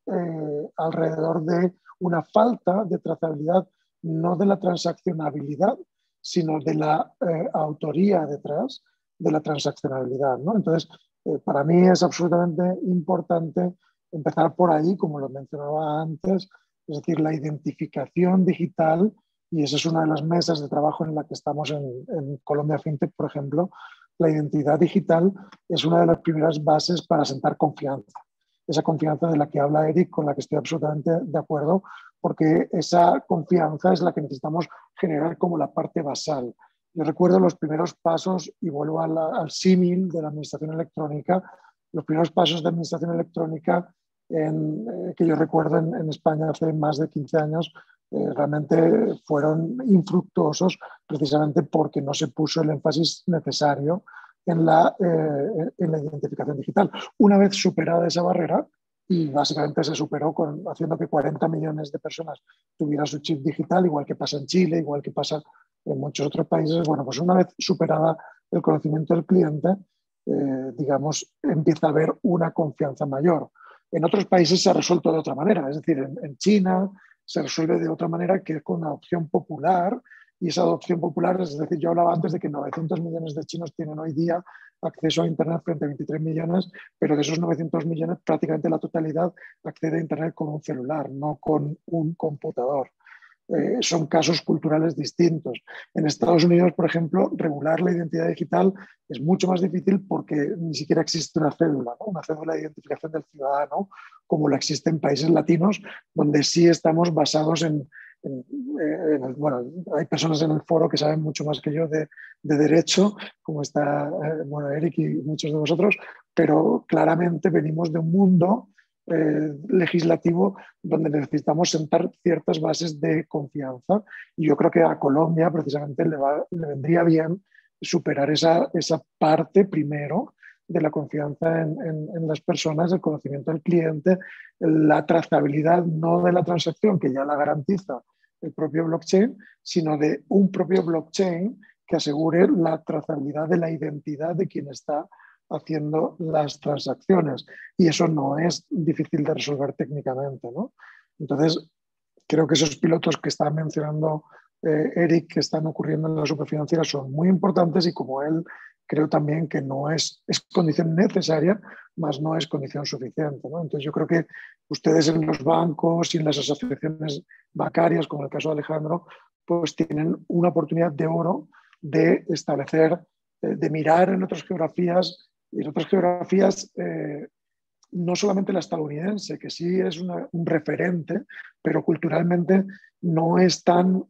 alrededor de una falta de trazabilidad, no de la transaccionabilidad, sino de la autoría detrás de la transaccionabilidad, ¿no? Entonces, para mí es absolutamente importante empezar por ahí, como lo mencionaba antes, es decir, la identificación digital, y esa es una de las mesas de trabajo en la que estamos en Colombia FinTech, por ejemplo. La identidad digital es una de las primeras bases para sentar confianza. Esa confianza de la que habla Eric, con la que estoy absolutamente de acuerdo, porque esa confianza es la que necesitamos generar como la parte basal. Yo recuerdo los primeros pasos, y vuelvo al símil de la administración electrónica, los primeros pasos de administración electrónica que yo recuerdo en España hace más de 15 años, realmente fueron infructuosos precisamente porque no se puso el énfasis necesario en la identificación digital. Una vez superada esa barrera, y básicamente se superó haciendo que 40 millones de personas tuvieran su chip digital, igual que pasa en Chile, igual que pasa en muchos otros países. Bueno, pues una vez superada el conocimiento del cliente, digamos, empieza a haber una confianza mayor. En otros países se ha resuelto de otra manera, es decir, en China se resuelve de otra manera, que es con una adopción popular, y esa adopción popular, es decir, yo hablaba antes de que 900 millones de chinos tienen hoy día acceso a Internet frente a 23 millones, pero de esos 900 millones prácticamente la totalidad accede a Internet con un celular, no con un computador. Son casos culturales distintos. En Estados Unidos, por ejemplo, regular la identidad digital es mucho más difícil porque ni siquiera existe una cédula, ¿no? Una cédula de identificación del ciudadano, como la existe en países latinos, donde sí estamos basados bueno, hay personas en el foro que saben mucho más que yo de derecho, como está bueno, Eric y muchos de vosotros, pero claramente venimos de un mundo legislativo donde necesitamos sentar ciertas bases de confianza, y yo creo que a Colombia precisamente le vendría bien superar esa parte primero de la confianza en las personas, el conocimiento del cliente, la trazabilidad no de la transacción, que ya la garantiza el propio blockchain, sino de un propio blockchain que asegure la trazabilidad de la identidad de quien está haciendo las transacciones. Y eso no es difícil de resolver técnicamente, ¿no? Entonces, creo que esos pilotos que está mencionando Eric, que están ocurriendo en la superfinanciera, son muy importantes, y como él, creo también que no es condición necesaria, más no es condición suficiente, ¿no? Entonces yo creo que ustedes en los bancos y en las asociaciones bancarias, como el caso de Alejandro, pues tienen una oportunidad de oro de establecer, de mirar en otras geografías, y en otras geografías no solamente la estadounidense, que sí es un referente, pero culturalmente no es tan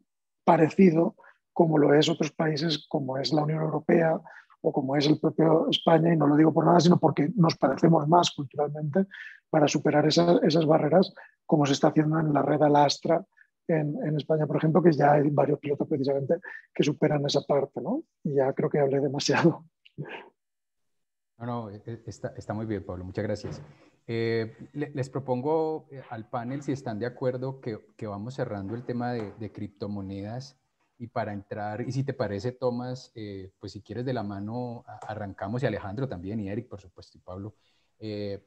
parecido como lo es otros países, como es la Unión Europea o como es el propio España, y no lo digo por nada, sino porque nos parecemos más culturalmente, para superar esas barreras, como se está haciendo en la red Alastra en España, por ejemplo, que ya hay varios pilotos precisamente que superan esa parte, ¿no? Y ya creo que hablé demasiado. No, está muy bien, Pablo, muchas gracias. Les propongo al panel, si están de acuerdo, que vamos cerrando el tema de criptomonedas, y para entrar, y si te parece, Tomás, pues si quieres de la mano, arrancamos, y Alejandro también, y Eric, por supuesto, y Pablo,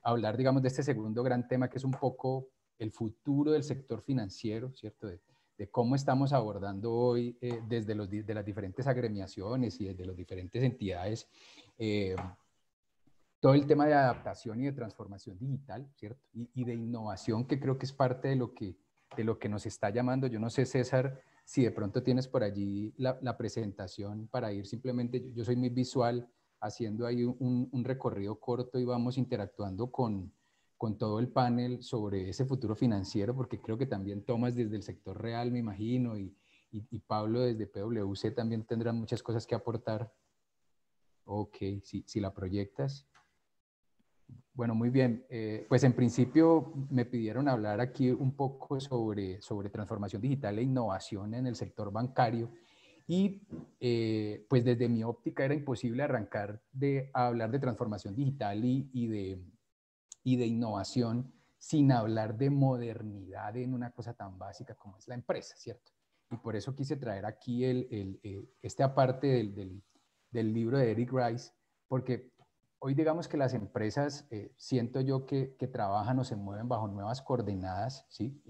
hablar, digamos, de este segundo gran tema, que es un poco el futuro del sector financiero, ¿cierto? De cómo estamos abordando hoy desde de las diferentes agremiaciones y desde las diferentes entidades, todo el tema de adaptación y de transformación digital, ¿cierto? Y de innovación, que creo que es parte de lo que nos está llamando. Yo no sé, César, si de pronto tienes por allí la presentación para ir simplemente, yo soy muy visual, haciendo ahí un recorrido corto, y vamos interactuando con todo el panel sobre ese futuro financiero, porque creo que también Tomás desde el sector real, me imagino, y Pablo desde PwC también tendrán muchas cosas que aportar. Ok, si la proyectas. Bueno, muy bien. Pues en principio me pidieron hablar aquí un poco sobre transformación digital e innovación en el sector bancario, y pues desde mi óptica era imposible arrancar a hablar de transformación digital y de innovación sin hablar de modernidad en una cosa tan básica como es la empresa, ¿cierto? Y por eso quise traer aquí esta parte del libro de Eric Rice, porque Hoy digamos que las empresas, siento yo que trabajan o se mueven bajo nuevas coordenadas, ¿sí?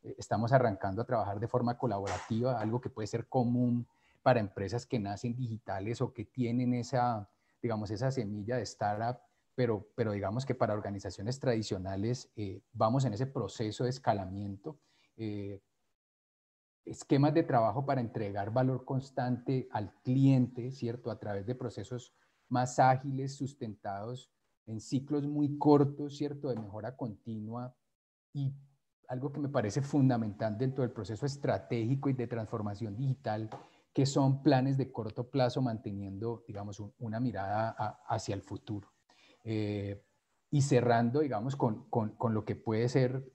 Estamos arrancando a trabajar de forma colaborativa, algo que puede ser común para empresas que nacen digitales o que tienen esa, digamos, esa semilla de startup, pero digamos que para organizaciones tradicionales vamos en ese proceso de escalamiento. Esquemas de trabajo para entregar valor constante al cliente, ¿cierto? A través de procesos más ágiles, sustentados en ciclos muy cortos, ¿cierto? De mejora continua, y algo que me parece fundamental dentro del proceso estratégico y de transformación digital, que son planes de corto plazo manteniendo, digamos, una mirada hacia el futuro. Y cerrando, digamos, con lo que puede ser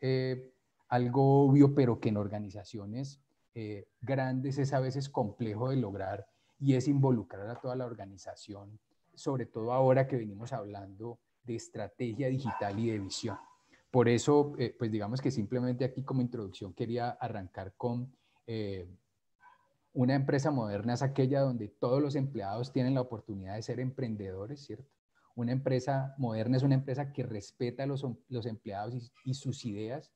algo obvio, pero que en organizaciones grandes es a veces complejo de lograr, y es involucrar a toda la organización, sobre todo ahora que venimos hablando de estrategia digital y de visión. Por eso, pues digamos que simplemente aquí como introducción quería arrancar con una empresa moderna es aquella donde todos los empleados tienen la oportunidad de ser emprendedores, ¿cierto? Una empresa moderna es una empresa que respeta a los empleados y sus ideas.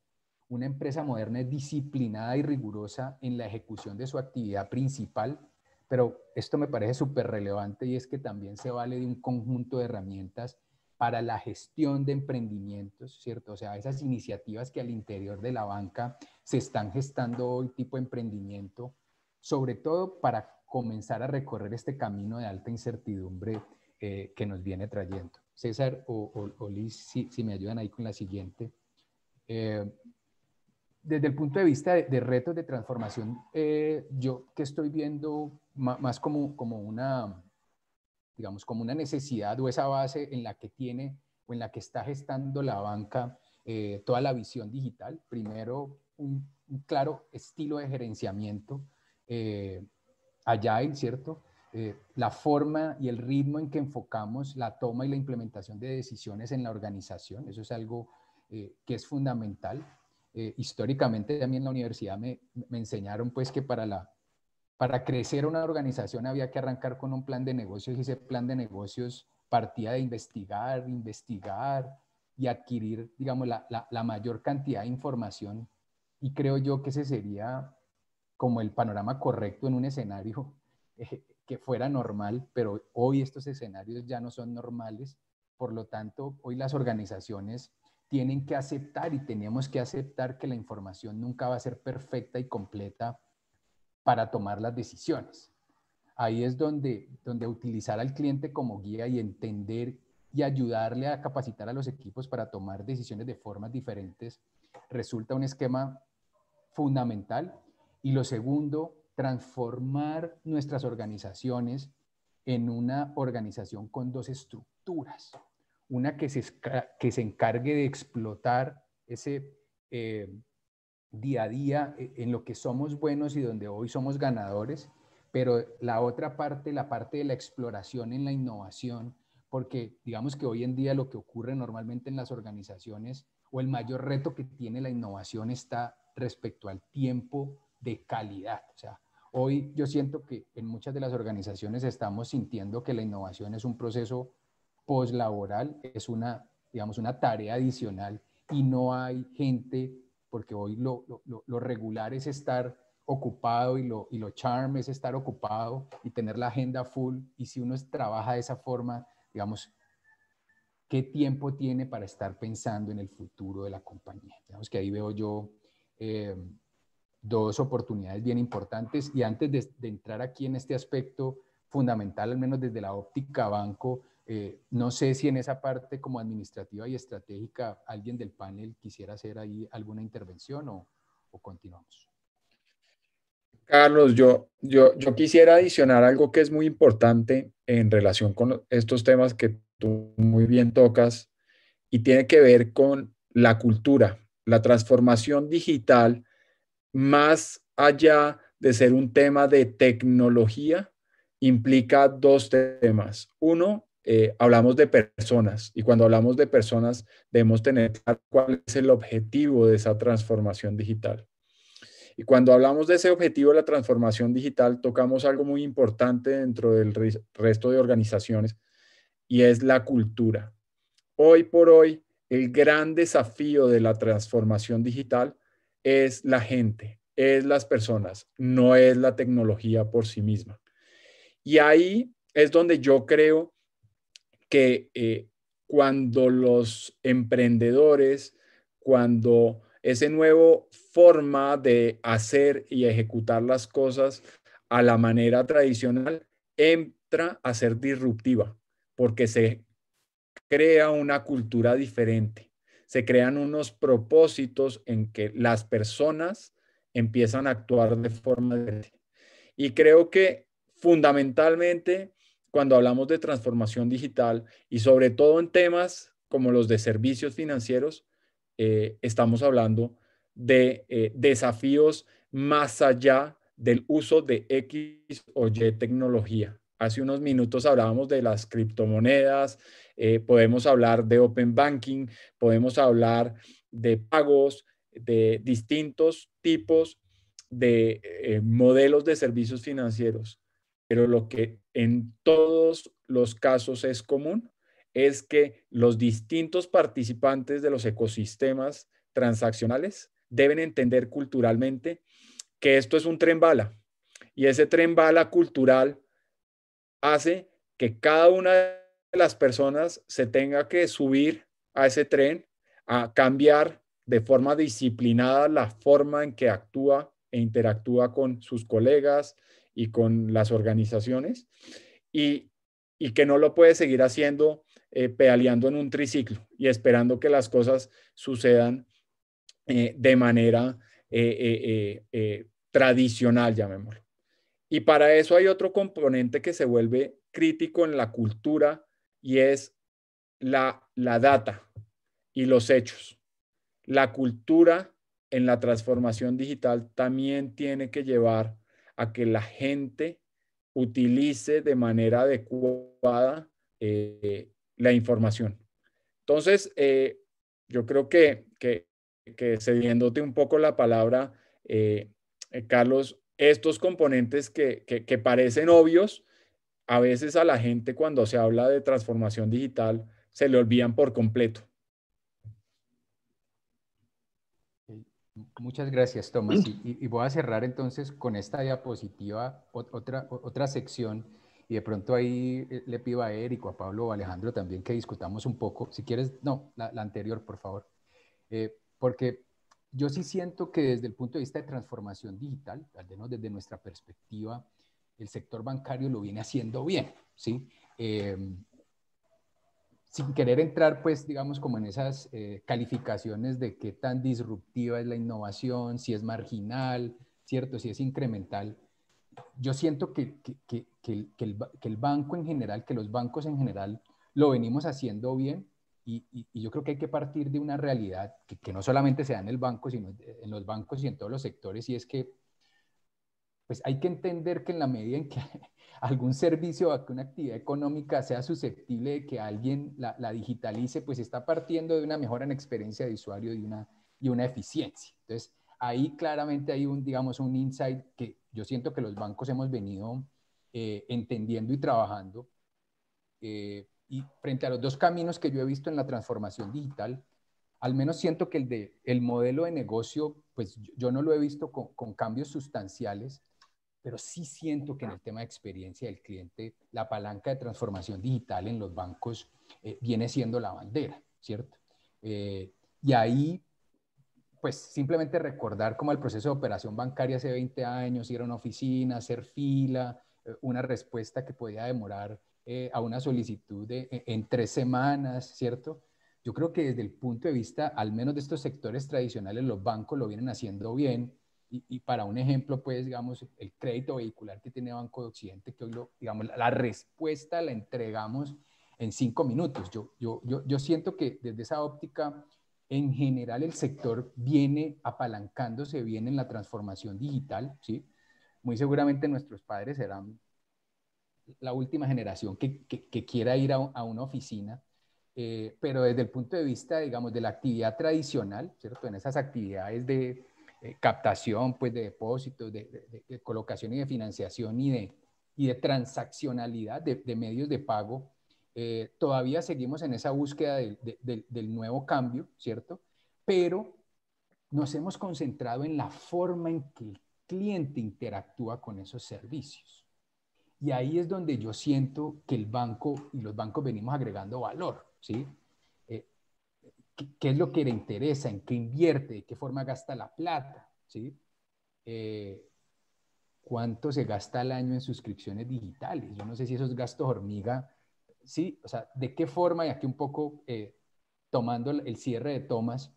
Una empresa moderna es disciplinada y rigurosa en la ejecución de su actividad principal, pero esto me parece súper relevante, y es que también se vale de un conjunto de herramientas para la gestión de emprendimientos, ¿cierto? O sea, esas iniciativas que al interior de la banca se están gestando hoy, tipo emprendimiento, sobre todo para comenzar a recorrer este camino de alta incertidumbre que nos viene trayendo. César o Liz, si me ayudan ahí con la siguiente. Desde el punto de vista de retos de transformación, yo que estoy viendo más como una, digamos, como una necesidad o esa base en la que tiene o en la que está gestando la banca toda la visión digital. Primero, un claro estilo de gerenciamiento agile, ¿cierto? La forma y el ritmo en que enfocamos la toma y la implementación de decisiones en la organización, eso es algo que es fundamental. Históricamente también en la universidad me enseñaron pues que para crecer una organización había que arrancar con un plan de negocios, y ese plan de negocios partía de investigar y adquirir, digamos, la mayor cantidad de información, y creo yo que ese sería como el panorama correcto en un escenario que fuera normal, pero hoy estos escenarios ya no son normales. Por lo tanto, hoy las organizaciones tienen que aceptar y tenemos que aceptar que la información nunca va a ser perfecta y completa para tomar las decisiones. Ahí es donde utilizar al cliente como guía y entender y ayudarle a capacitar a los equipos para tomar decisiones de formas diferentes resulta un esquema fundamental. Y lo segundo, transformar nuestras organizaciones en una organización con dos estructuras. Una que se encargue de explotar ese día a día en lo que somos buenos y donde hoy somos ganadores, pero la otra parte, la parte de la exploración en la innovación, porque digamos que hoy en día lo que ocurre normalmente en las organizaciones, o el mayor reto que tiene la innovación, está respecto al tiempo de calidad. O sea, hoy yo siento que en muchas de las organizaciones estamos sintiendo que la innovación es un proceso poslaboral, es una, digamos, una tarea adicional, y no hay gente, porque hoy lo regular es estar ocupado, y lo charm es estar ocupado y tener la agenda full, y si uno trabaja de esa forma, digamos, ¿qué tiempo tiene para estar pensando en el futuro de la compañía? Digamos que ahí veo yo dos oportunidades bien importantes. Y antes de entrar aquí en este aspecto fundamental, al menos desde la óptica banco, no sé si en esa parte como administrativa y estratégica alguien del panel quisiera hacer ahí alguna intervención o continuamos. Carlos, yo quisiera adicionar algo que es muy importante en relación con estos temas que tú muy bien tocas, y tiene que ver con la cultura. La transformación digital, más allá de ser un tema de tecnología, implica dos temas. Uno, hablamos de personas, y cuando hablamos de personas debemos tener claro cuál es el objetivo de esa transformación digital. Y cuando hablamos de ese objetivo de la transformación digital, tocamos algo muy importante dentro del resto de organizaciones, y es la cultura. Hoy por hoy, el gran desafío de la transformación digital es la gente, es las personas, no es la tecnología por sí misma. Y ahí es donde yo creo que cuando los emprendedores, cuando ese nuevo forma de hacer y ejecutar las cosas a la manera tradicional entra a ser disruptiva, porque se crea una cultura diferente, se crean unos propósitos en que las personas empiezan a actuar de forma diferente. Y creo que fundamentalmente cuando hablamos de transformación digital y sobre todo en temas como los de servicios financieros, estamos hablando de desafíos más allá del uso de X o Y tecnología. Hace unos minutos hablábamos de las criptomonedas, podemos hablar de open banking, podemos hablar de pagos, de distintos tipos de modelos de servicios financieros, pero lo que en todos los casos es común es que los distintos participantes de los ecosistemas transaccionales deben entender culturalmente que esto es un tren bala y ese tren bala cultural hace que cada una de las personas se tenga que subir a ese tren, a cambiar de forma disciplinada la forma en que actúa e interactúa con sus colegas y con las organizaciones y, y que no lo puede seguir haciendo pedaleando en un triciclo y esperando que las cosas sucedan de manera tradicional, llamémoslo. Y para eso hay otro componente que se vuelve crítico en la cultura y es la data y los hechos. La cultura en la transformación digital también tiene que llevar a que la gente utilice de manera adecuada la información. Entonces, yo creo que cediéndote un poco la palabra, Carlos, estos componentes que parecen obvios, a veces a la gente cuando se habla de transformación digital se le olvidan por completo. Muchas gracias, Tomás. Y voy a cerrar entonces con esta diapositiva, otra sección, y de pronto ahí le pido a Eric o a Pablo o a Alejandro también que discutamos un poco. Si quieres, no, la anterior, por favor. Porque yo sí siento que desde el punto de vista de transformación digital, al menos desde nuestra perspectiva, el sector bancario lo viene haciendo bien, ¿sí? Sin querer entrar, pues, digamos, como en esas calificaciones de qué tan disruptiva es la innovación, si es marginal, ¿cierto? Si es incremental. Yo siento que el banco en general, que los bancos en general, lo venimos haciendo bien y yo creo que hay que partir de una realidad que no solamente se da en el banco, sino en los bancos y en todos los sectores, y es que pues hay que entender que en la medida en que algún servicio o que una actividad económica sea susceptible de que alguien la digitalice, pues está partiendo de una mejora en experiencia de usuario y una eficiencia. Entonces, ahí claramente hay digamos, un insight que yo siento que los bancos hemos venido entendiendo y trabajando. Y frente a los dos caminos que yo he visto en la transformación digital, al menos siento que el modelo de negocio, pues yo no lo he visto con cambios sustanciales, pero sí siento que en el tema de experiencia del cliente, la palanca de transformación digital en los bancos viene siendo la bandera, ¿cierto? Y ahí, pues simplemente recordar cómo el proceso de operación bancaria hace 20 años, ir a una oficina, hacer fila, una respuesta que podía demorar a una solicitud en 3 semanas, ¿cierto? Yo creo que desde el punto de vista, al menos de estos sectores tradicionales, los bancos lo vienen haciendo bien. Y para un ejemplo, pues, digamos, el crédito vehicular que tiene Banco de Occidente, que hoy digamos, la respuesta la entregamos en 5 minutos. Yo siento que desde esa óptica, en general, el sector viene apalancándose bien en la transformación digital, ¿sí? Muy seguramente nuestros padres serán la última generación que quiera ir a una oficina, pero desde el punto de vista, digamos, de la actividad tradicional, ¿cierto? En esas actividades de captación, pues, de depósitos, de colocación y de financiación y de transaccionalidad de medios de pago, Todavía seguimos en esa búsqueda del nuevo cambio, ¿cierto? Pero nos hemos concentrado en la forma en que el cliente interactúa con esos servicios. Y ahí es donde yo siento que el banco y los bancos venimos agregando valor, ¿sí? ¿Qué es lo que le interesa? ¿En qué invierte? ¿De qué forma gasta la plata? ¿Sí? ¿Cuánto se gasta al año en suscripciones digitales? Yo no sé si esos gastos hormiga, ¿sí? O sea, ¿de qué forma? Y aquí un poco tomando el cierre de Tomás,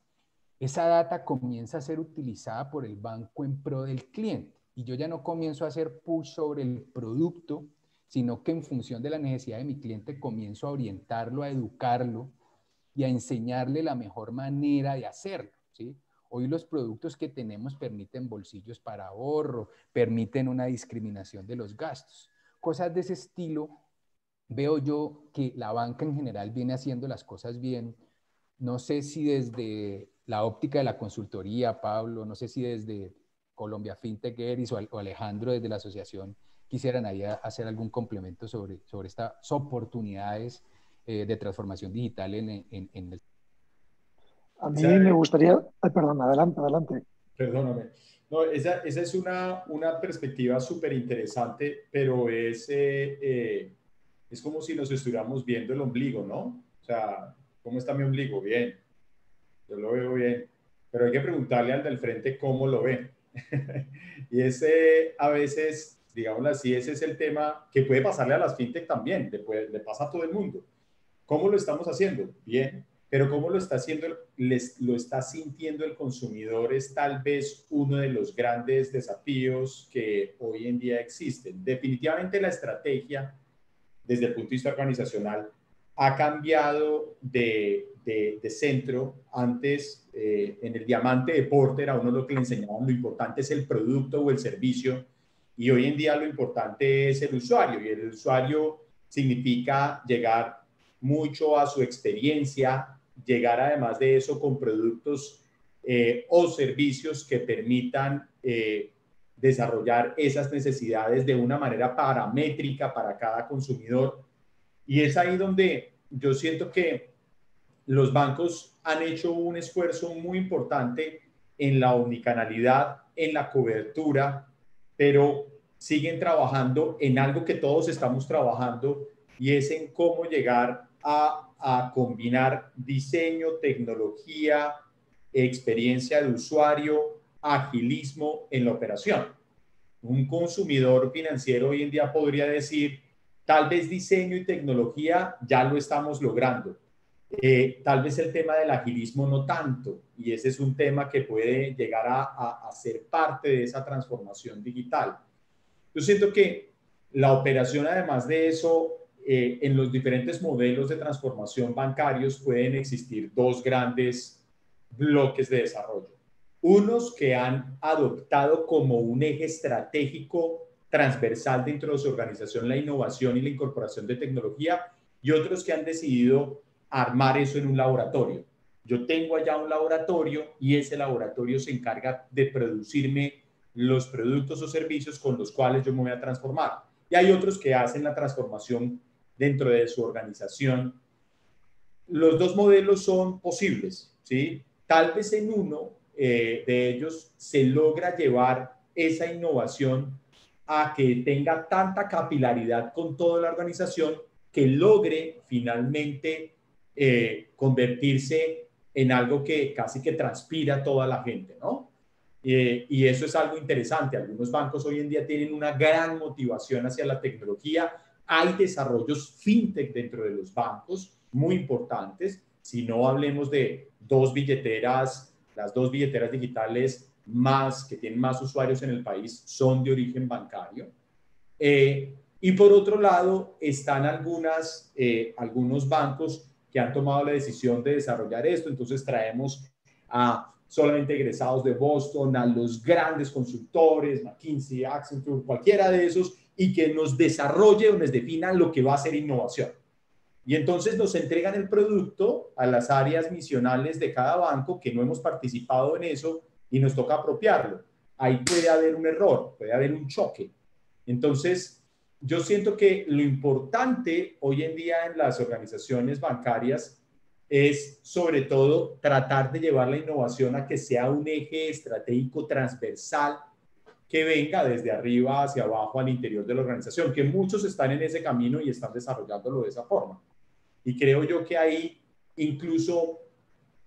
esa data comienza a ser utilizada por el banco en pro del cliente. Y yo ya no comienzo a hacer push sobre el producto, sino que en función de la necesidad de mi cliente comienzo a orientarlo, a educarlo y a enseñarle la mejor manera de hacerlo, ¿sí? Hoy los productos que tenemos permiten bolsillos para ahorro, permiten una discriminación de los gastos. Cosas de ese estilo, veo yo que la banca en general viene haciendo las cosas bien. No sé si desde la óptica de la consultoría, Pablo, no sé si desde Colombia FinTech Eris o Alejandro desde la asociación quisieran ahí hacer algún complemento sobre estas oportunidades de transformación digital en el... A mí me gustaría... Ay, perdón, adelante, adelante. Perdóname. No, esa es una perspectiva súper interesante, pero es como si nos estuviéramos viendo el ombligo, ¿no? O sea, ¿cómo está mi ombligo? Bien, yo lo veo bien, pero hay que preguntarle al del frente cómo lo ve. Y ese, a veces, digámoslo así, ese es el tema que puede pasarle a las fintech también, le pasa a todo el mundo. ¿Cómo lo estamos haciendo? Bien, pero cómo lo está haciendo, lo está sintiendo el consumidor es tal vez uno de los grandes desafíos que hoy en día existen. Definitivamente la estrategia, desde el punto de vista organizacional, ha cambiado de centro. Antes, en el diamante de Porter, a uno lo que le enseñaban, lo importante es el producto o el servicio, y hoy en día lo importante es el usuario, y el usuario significa llegar mucho a su experiencia, llegar además de eso con productos o servicios que permitan desarrollar esas necesidades de una manera paramétrica para cada consumidor. Y es ahí donde yo siento que los bancos han hecho un esfuerzo muy importante en la omnicanalidad, en la cobertura, pero siguen trabajando en algo que todos estamos trabajando, y es en cómo llegar a combinar diseño, tecnología, experiencia de usuario, agilismo en la operación. Un consumidor financiero hoy en día podría decir, tal vez diseño y tecnología ya lo estamos logrando. Tal vez el tema del agilismo no tanto, y ese es un tema que puede llegar a ser parte de esa transformación digital. Yo siento que la operación, además de eso, en los diferentes modelos de transformación bancarios pueden existir dos grandes bloques de desarrollo. Unos que han adoptado como un eje estratégico transversal dentro de su organización la innovación y la incorporación de tecnología, y otros que han decidido armar eso en un laboratorio. Yo tengo allá un laboratorio y ese laboratorio se encarga de producirme los productos o servicios con los cuales yo me voy a transformar. Y hay otros que hacen la transformación dentro de su organización. Los dos modelos son posibles, ¿sí? Tal vez en uno de ellos se logra llevar esa innovación a que tenga tanta capilaridad con toda la organización que logre finalmente convertirse en algo que casi que transpira a toda la gente, ¿no? Y eso es algo interesante. Algunos bancos hoy en día tienen una gran motivación hacia la tecnología. Hay desarrollos fintech dentro de los bancos muy importantes. Si no, hablemos de dos billeteras, las dos billeteras digitales más que tienen más usuarios en el país son de origen bancario. Y por otro lado, están algunos bancos que han tomado la decisión de desarrollar esto. Entonces traemos a solamente egresados de Boston, a los grandes consultores, McKinsey, Accenture, cualquiera de esos, y que nos desarrolle o nos definan lo que va a ser innovación. Y entonces nos entregan el producto a las áreas misionales de cada banco que no hemos participado en eso y nos toca apropiarlo. Ahí puede haber un error, puede haber un choque. Entonces, yo siento que lo importante hoy en día en las organizaciones bancarias es sobre todo tratar de llevar la innovación a que sea un eje estratégico transversal que venga desde arriba hacia abajo al interior de la organización, que muchos están en ese camino y están desarrollándolo de esa forma. Y creo yo que ahí incluso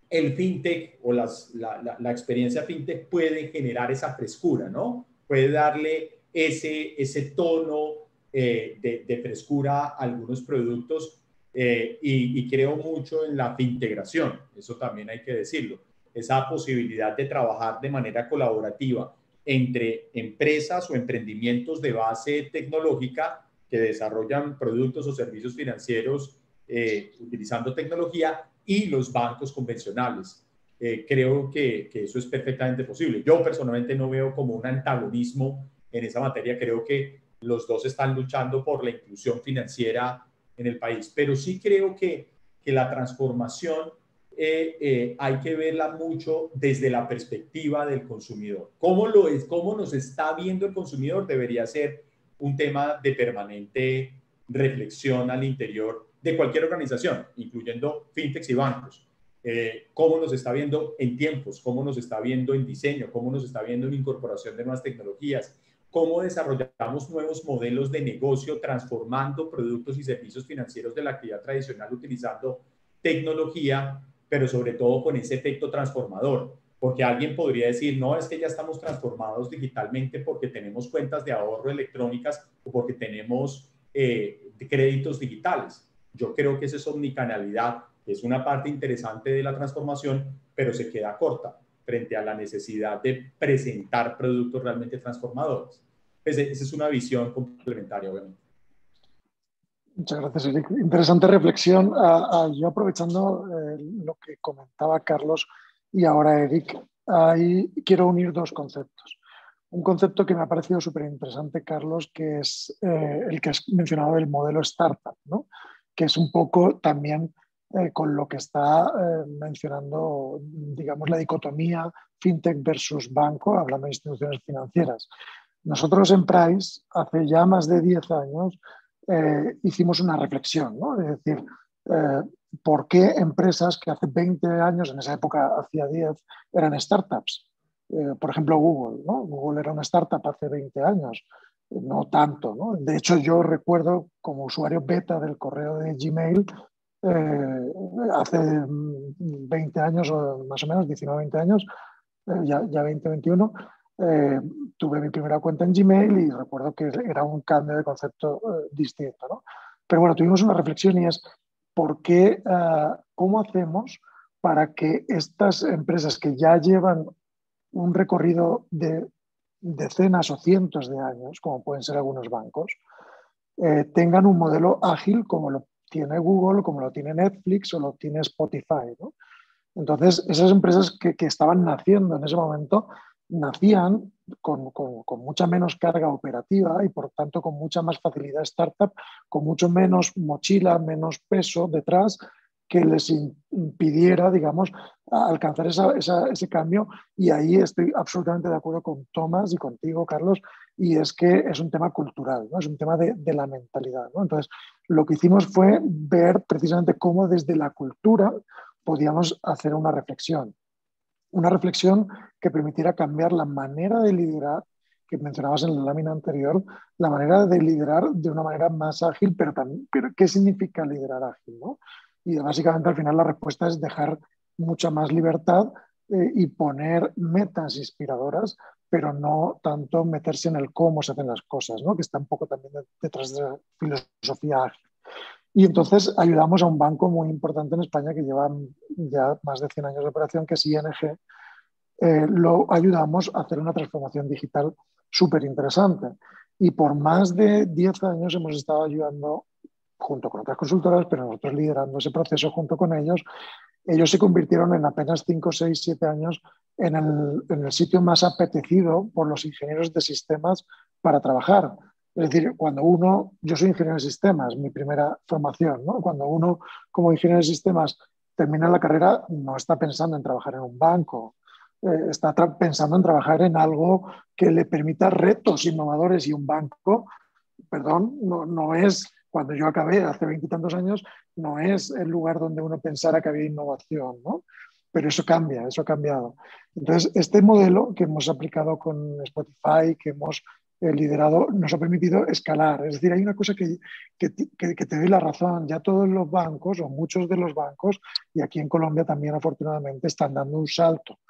el fintech o la experiencia fintech puede generar esa frescura, ¿no? Puede darle ese tono de frescura a algunos productos y creo mucho en la fintegración, eso también hay que decirlo, esa posibilidad de trabajar de manera colaborativa entre empresas o emprendimientos de base tecnológica que desarrollan productos o servicios financieros utilizando tecnología y los bancos convencionales. Creo que eso es perfectamente posible. Yo personalmente no veo como un antagonismo en esa materia. Creo que los dos están luchando por la inclusión financiera en el país, pero sí creo que la transformación hay que verla mucho desde la perspectiva del consumidor. ¿Cómo nos está viendo el consumidor? Debería ser un tema de permanente reflexión al interior de cualquier organización, incluyendo fintechs y bancos. Cómo nos está viendo en tiempos, cómo nos está viendo en diseño, cómo nos está viendo en incorporación de nuevas tecnologías, cómo desarrollamos nuevos modelos de negocio transformando productos y servicios financieros de la actividad tradicional utilizando tecnología, pero sobre todo con ese efecto transformador. Porque alguien podría decir, no, es que ya estamos transformados digitalmente porque tenemos cuentas de ahorro electrónicas o porque tenemos créditos digitales. Yo creo que esa es omnicanalidad, es una parte interesante de la transformación, pero se queda corta frente a la necesidad de presentar productos realmente transformadores. Pues esa es una visión complementaria, obviamente. Muchas gracias, Eric. Interesante reflexión. Yo aprovechando lo que comentaba Carlos y ahora Eric, ahí quiero unir dos conceptos. Un concepto que me ha parecido súper interesante, Carlos, que es el que has mencionado del modelo startup, ¿no? Que es un poco también con lo que está mencionando, digamos, la dicotomía fintech versus banco, hablando de instituciones financieras. Nosotros en Price, hace ya más de 10 años, hicimos una reflexión, ¿no? Es decir, ¿por qué empresas que hace 20 años, en esa época hacía 10, eran startups? Por ejemplo, Google, ¿no? Google era una startup hace 20 años, no tanto, ¿no? De hecho, yo recuerdo como usuario beta del correo de Gmail, hace 20 años o más o menos, 19, 20 años, ya 20, 21, tuve mi primera cuenta en Gmail y recuerdo que era un cambio de concepto distinto, ¿no? Pero bueno, tuvimos una reflexión y es ¿por qué, cómo hacemos para que estas empresas que ya llevan un recorrido de decenas o cientos de años, como pueden ser algunos bancos, tengan un modelo ágil como lo tiene Google, como lo tiene Netflix o lo tiene Spotify, ¿no? Entonces, esas empresas que estaban naciendo en ese momento, nacían con mucha menos carga operativa y por tanto con mucha más facilidad startup, con mucho menos mochila, menos peso detrás que les impidiera, digamos, alcanzar ese cambio. Y ahí estoy absolutamente de acuerdo con Tomás y contigo, Carlos, y es que es un tema cultural, ¿no? Es un tema de la mentalidad, ¿no? Entonces, lo que hicimos fue ver precisamente cómo desde la cultura podíamos hacer una reflexión que permitiera cambiar la manera de liderar, que mencionabas en la lámina anterior, la manera de liderar de una manera más ágil, pero ¿qué significa liderar ágil, ¿no? Y básicamente al final la respuesta es dejar mucha más libertad y poner metas inspiradoras, pero no tanto meterse en el cómo se hacen las cosas, ¿no? Que está un poco también detrás de la filosofía ágil. Y entonces ayudamos a un banco muy importante en España que lleva ya más de 100 años de operación, que es ING. Lo ayudamos a hacer una transformación digital súper interesante. Y por más de 10 años hemos estado ayudando junto con otras consultoras, pero nosotros liderando ese proceso junto con ellos. Ellos se convirtieron en apenas 5, 6, 7 años en el sitio más apetecido por los ingenieros de sistemas para trabajar. Es decir, yo soy ingeniero de sistemas, mi primera formación, ¿no? Cuando uno como ingeniero de sistemas termina la carrera, no está pensando en trabajar en un banco, está pensando en trabajar en algo que le permita retos innovadores, y un banco perdón, no es, cuando yo acabé hace 20 y tantos años, no es el lugar donde uno pensara que había innovación, ¿no? Pero eso cambia, eso ha cambiado. Entonces, este modelo que hemos aplicado con Spotify, que hemos liderado, nos ha permitido escalar. Es decir, hay una cosa que te doy la razón. Ya todos los bancos, o muchos de los bancos, y aquí en Colombia también afortunadamente, están dando un salto.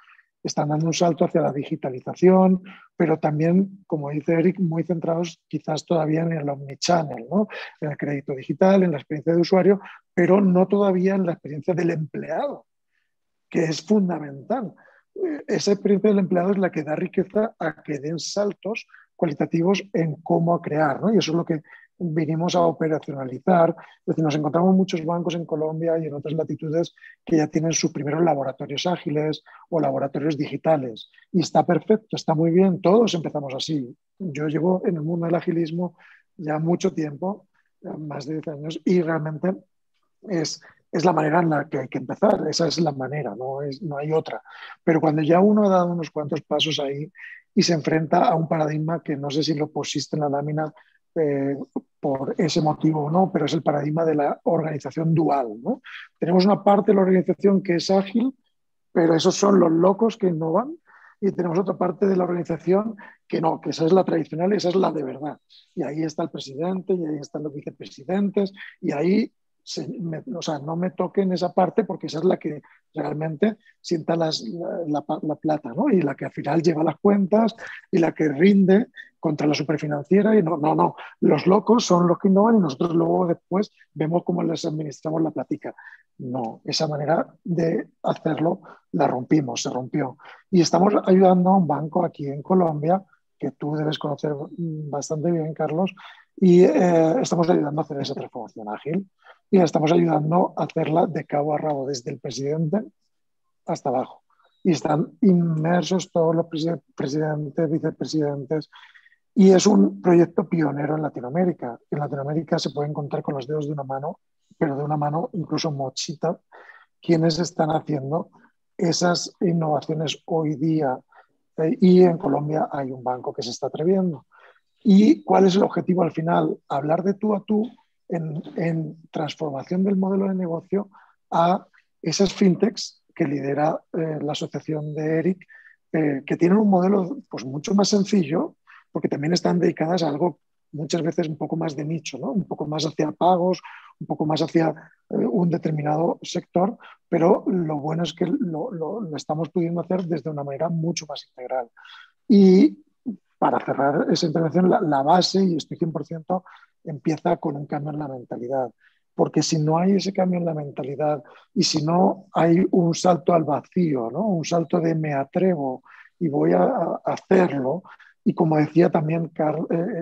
Están dando un salto hacia la digitalización, pero también, como dice Eric, muy centrados quizás todavía en el omnichannel, ¿no? En el crédito digital, en la experiencia de usuario, pero no todavía en la experiencia del empleado, que es fundamental. Esa experiencia del empleado es la que da riqueza a que den saltos cualitativos en cómo crear, ¿no? Y eso es lo que vinimos a operacionalizar. Es decir, nos encontramos muchos bancos en Colombia y en otras latitudes que ya tienen sus primeros laboratorios ágiles o laboratorios digitales. Y está perfecto, está muy bien, todos empezamos así. Yo llevo en el mundo del agilismo ya mucho tiempo, más de 10 años, y realmente es la manera en la que hay que empezar, esa es la manera, no hay otra. Pero cuando ya uno ha dado unos cuantos pasos ahí y se enfrenta a un paradigma que no sé si lo pusiste en la lámina por ese motivo o no, pero es el paradigma de la organización dual, ¿no? Tenemos una parte de la organización que es ágil, pero esos son los locos que innovan, y tenemos otra parte de la organización que no, que esa es la tradicional, esa es la de verdad. Y ahí está el presidente, y ahí están los vicepresidentes, y ahí no me toquen esa parte, porque esa es la que realmente sienta la plata, ¿no? Y la que al final lleva las cuentas y la que rinde contra la superfinanciera. Y no, los locos son los que innovan y nosotros luego después vemos cómo les administramos la platica. No, esa manera de hacerlo la rompimos, se rompió. Y estamos ayudando a un banco aquí en Colombia, que tú debes conocer bastante bien, Carlos, y estamos ayudando a hacer esa transformación ágil. Y la estamos ayudando a hacerla de cabo a rabo, desde el presidente hasta abajo. Y están inmersos todos los presidentes, vicepresidentes. Y es un proyecto pionero en Latinoamérica. En Latinoamérica se pueden contar con los dedos de una mano, pero de una mano incluso mochita, quienes están haciendo esas innovaciones hoy día. Y en Colombia hay un banco que se está atreviendo. ¿Y cuál es el objetivo al final? Hablar de tú a tú en transformación del modelo de negocio a esas fintechs que lidera la asociación de Eric, que tienen un modelo pues mucho más sencillo, porque también están dedicadas a algo muchas veces un poco más de nicho, ¿no? Un poco más hacia pagos, un poco más hacia un determinado sector, pero lo bueno es que lo estamos pudiendo hacer desde una manera mucho más integral. Y para cerrar esa intervención, la base, y estoy 100%, empieza con un cambio en la mentalidad. Porque si no hay ese cambio en la mentalidad y si no hay un salto al vacío, ¿no? Un salto de me atrevo y voy a hacerlo, y como decía también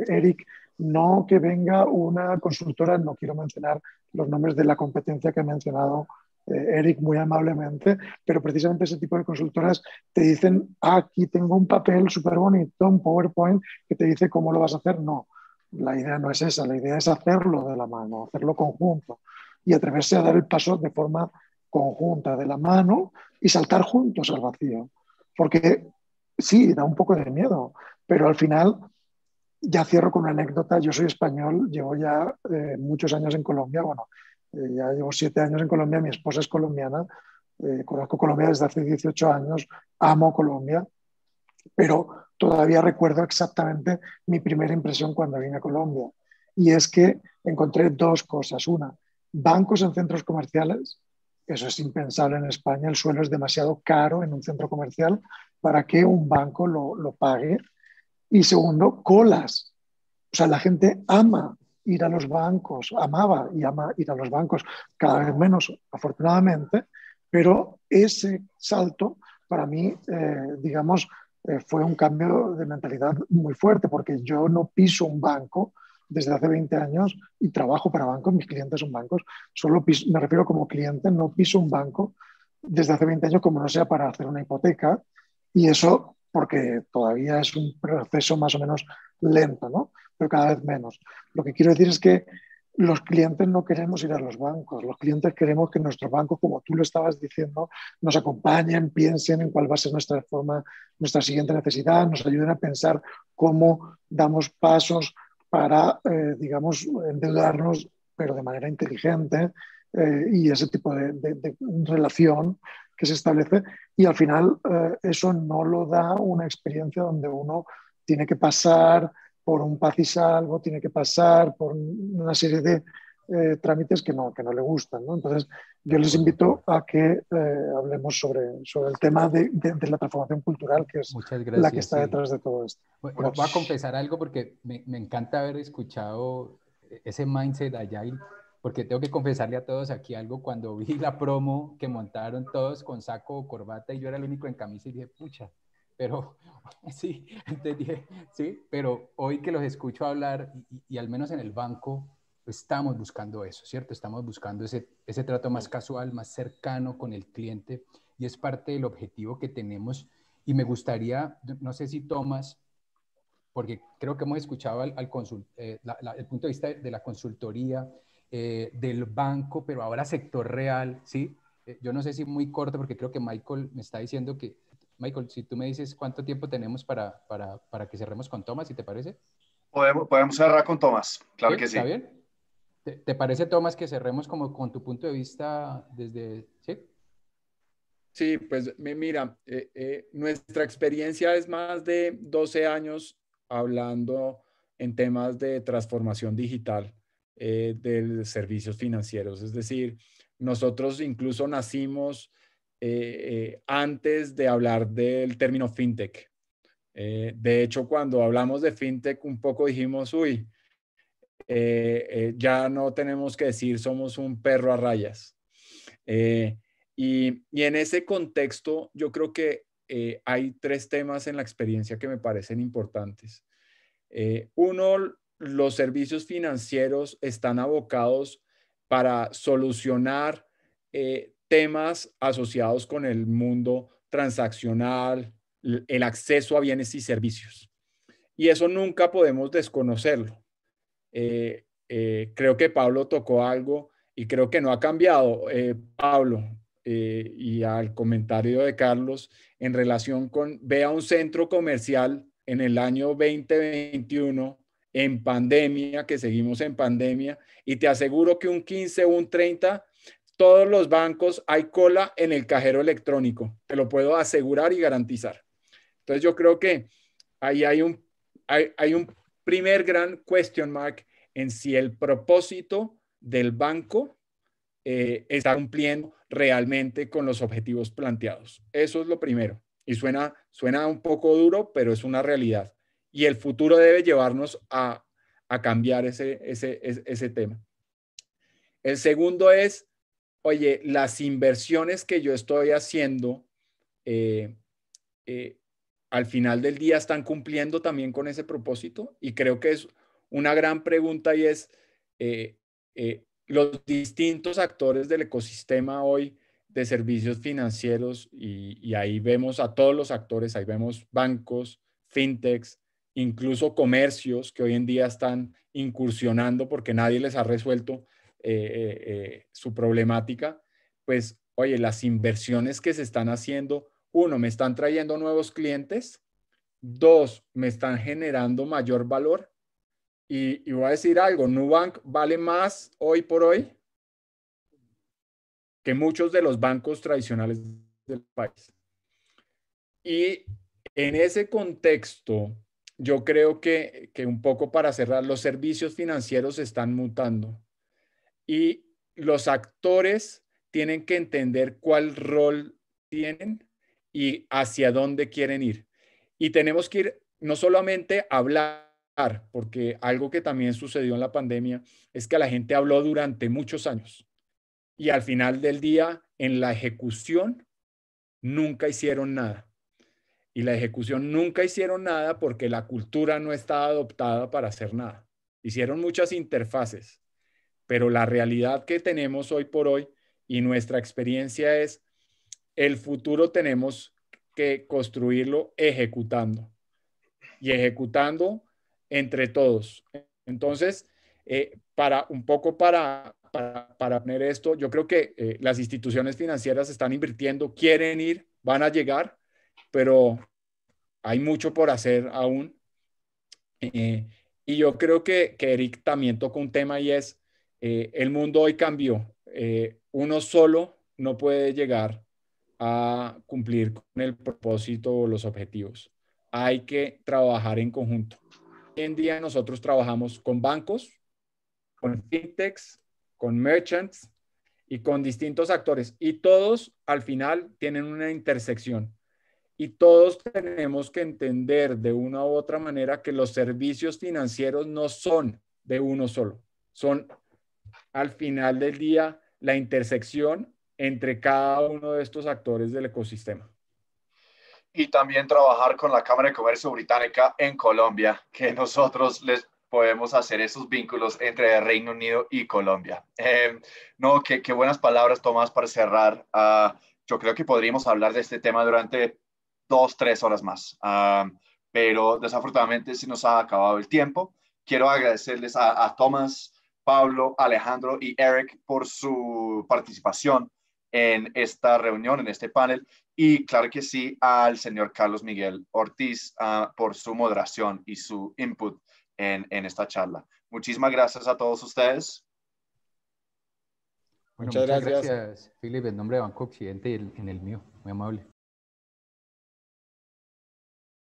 Eric, no que venga una consultora, no quiero mencionar los nombres de la competencia que ha mencionado Eric muy amablemente, pero precisamente ese tipo de consultoras te dicen, aquí tengo un papel súper bonito, un PowerPoint que te dice cómo lo vas a hacer. No, la idea no es esa, la idea es hacerlo de la mano, hacerlo conjunto y atreverse a dar el paso de forma conjunta, de la mano, y saltar juntos al vacío. Porque sí, da un poco de miedo, pero al final, ya cierro con una anécdota. Yo soy español, llevo ya muchos años en Colombia, bueno, ya llevo 7 años en Colombia, mi esposa es colombiana, conozco Colombia desde hace 18 años, amo Colombia, pero todavía recuerdo exactamente mi primera impresión cuando vine a Colombia. Y es que encontré 2 cosas. Una, bancos en centros comerciales. Eso es impensable en España. El suelo es demasiado caro en un centro comercial para que un banco lo pague. Y segundo, colas. O sea, la gente ama ir a los bancos, amaba y ama ir a los bancos, cada vez menos, afortunadamente, pero ese salto para mí, digamos, fue un cambio de mentalidad muy fuerte, porque yo no piso un banco desde hace 20 años y trabajo para bancos, mis clientes son bancos, solo piso, me refiero como cliente, no piso un banco desde hace 20 años como no sea para hacer una hipoteca, y eso porque todavía es un proceso más o menos lento, ¿no? Pero cada vez menos. Lo que quiero decir es que los clientes no queremos ir a los bancos, los clientes queremos que nuestros bancos, como tú lo estabas diciendo, nos acompañen, piensen en cuál va a ser nuestra forma, nuestra siguiente necesidad, nos ayuden a pensar cómo damos pasos para, digamos, endeudarnos, pero de manera inteligente, y ese tipo de relación que se establece. Y al final eso no lo da una experiencia donde uno tiene que pasar por un paz y salvo, tiene que pasar por una serie de trámites que no le gustan, ¿no? Entonces, yo les invito a que hablemos sobre el tema de la transformación cultural, que es Muchas la que gracias, está sí. detrás de todo esto. Voy a confesar algo porque me encanta haber escuchado ese mindset agile, porque tengo que confesarle a todos aquí algo. Cuando vi la promo que montaron todos con saco o corbata y yo era el único en camisa y dije, pucha, pero sí, entonces dije, sí, pero hoy que los escucho hablar y al menos en el banco, pues estamos buscando eso, ¿cierto? Estamos buscando ese trato más casual, más cercano con el cliente, y es parte del objetivo que tenemos. Y me gustaría, no sé si Tomás, porque creo que hemos escuchado el punto de vista de la consultoría, del banco, pero ahora sector real, ¿sí? Yo no sé si muy corto, porque creo que Michael me está diciendo que, Michael, si tú me dices cuánto tiempo tenemos para que cerremos con Tomás, ¿si te parece? Podemos cerrar con Tomás, claro ¿Sí? que ¿Está sí. bien? ¿Te parece, Tomás, que cerremos como con tu punto de vista desde, sí? Sí, pues mira, nuestra experiencia es más de 12 años hablando en temas de transformación digital de servicios financieros. Es decir, nosotros incluso nacimos antes de hablar del término fintech. De hecho, cuando hablamos de fintech, un poco dijimos, uy, ya no tenemos que decir somos un perro a rayas. Y en ese contexto, yo creo que hay tres temas en la experiencia que me parecen importantes. Uno, los servicios financieros están abocados para solucionar temas asociados con el mundo transaccional, el acceso a bienes y servicios. Y eso nunca podemos desconocerlo. Creo que Pablo tocó algo y creo que no ha cambiado, Pablo, y al comentario de Carlos en relación con, ve a un centro comercial en el año 2021 en pandemia, que seguimos en pandemia, y te aseguro que un 15 o un 30, todos los bancos hay cola en el cajero electrónico, te lo puedo asegurar y garantizar. Entonces yo creo que ahí hay un primer gran question mark en si el propósito del banco está cumpliendo realmente con los objetivos planteados. Eso es lo primero. Y suena un poco duro, pero es una realidad. Y el futuro debe llevarnos a cambiar ese tema. El segundo es, oye, las inversiones que yo estoy haciendo eh, al final del día están cumpliendo también con ese propósito. Y creo que es una gran pregunta y es los distintos actores del ecosistema hoy de servicios financieros y ahí vemos a todos los actores, ahí vemos bancos, fintechs, incluso comercios que hoy en día están incursionando porque nadie les ha resuelto su problemática. Pues, oye, las inversiones que se están haciendo, uno, me están trayendo nuevos clientes, dos, me están generando mayor valor. Y voy a decir algo, Nubank vale más hoy por hoy que muchos de los bancos tradicionales del país. Y en ese contexto, yo creo que un poco para cerrar, los servicios financieros se están mutando y los actores tienen que entender cuál rol tienen y hacia dónde quieren ir. Y tenemos que ir no solamente a hablar, porque algo que también sucedió en la pandemia es que la gente habló durante muchos años y al final del día, en la ejecución, nunca hicieron nada. Y la ejecución nunca hicieron nada porque la cultura no estaba adoptada para hacer nada. Hicieron muchas interfaces, pero la realidad que tenemos hoy por hoy y nuestra experiencia es el futuro tenemos que construirlo ejecutando y ejecutando entre todos. Entonces, para un poco para poner esto, yo creo que las instituciones financieras están invirtiendo, quieren ir, van a llegar, pero hay mucho por hacer aún. Y yo creo que Eric también tocó un tema y es, el mundo hoy cambió. Uno solo no puede llegar a cumplir con el propósito o los objetivos. Hay que trabajar en conjunto. Hoy en día nosotros trabajamos con bancos, con fintechs, con merchants y con distintos actores. Y todos al final tienen una intersección. Y todos tenemos que entender de una u otra manera que los servicios financieros no son de uno solo. Son al final del día la intersección entre cada uno de estos actores del ecosistema. Y también trabajar con la Cámara de Comercio Británica en Colombia, que nosotros les podemos hacer esos vínculos entre Reino Unido y Colombia. No, qué buenas palabras, Tomás, para cerrar. Yo creo que podríamos hablar de este tema durante 2, 3 horas más, pero desafortunadamente se nos ha acabado el tiempo. Quiero agradecerles a Tomás, Pablo, Alejandro y Eric por su participación en esta reunión, en este panel, y claro que sí al señor Carlos Miguel Ortiz por su moderación y su input en esta charla. Muchísimas gracias a todos ustedes. Bueno, Muchas muchas gracias. gracias, Philip, en nombre de Banco Occidente y en el mío. Muy amable.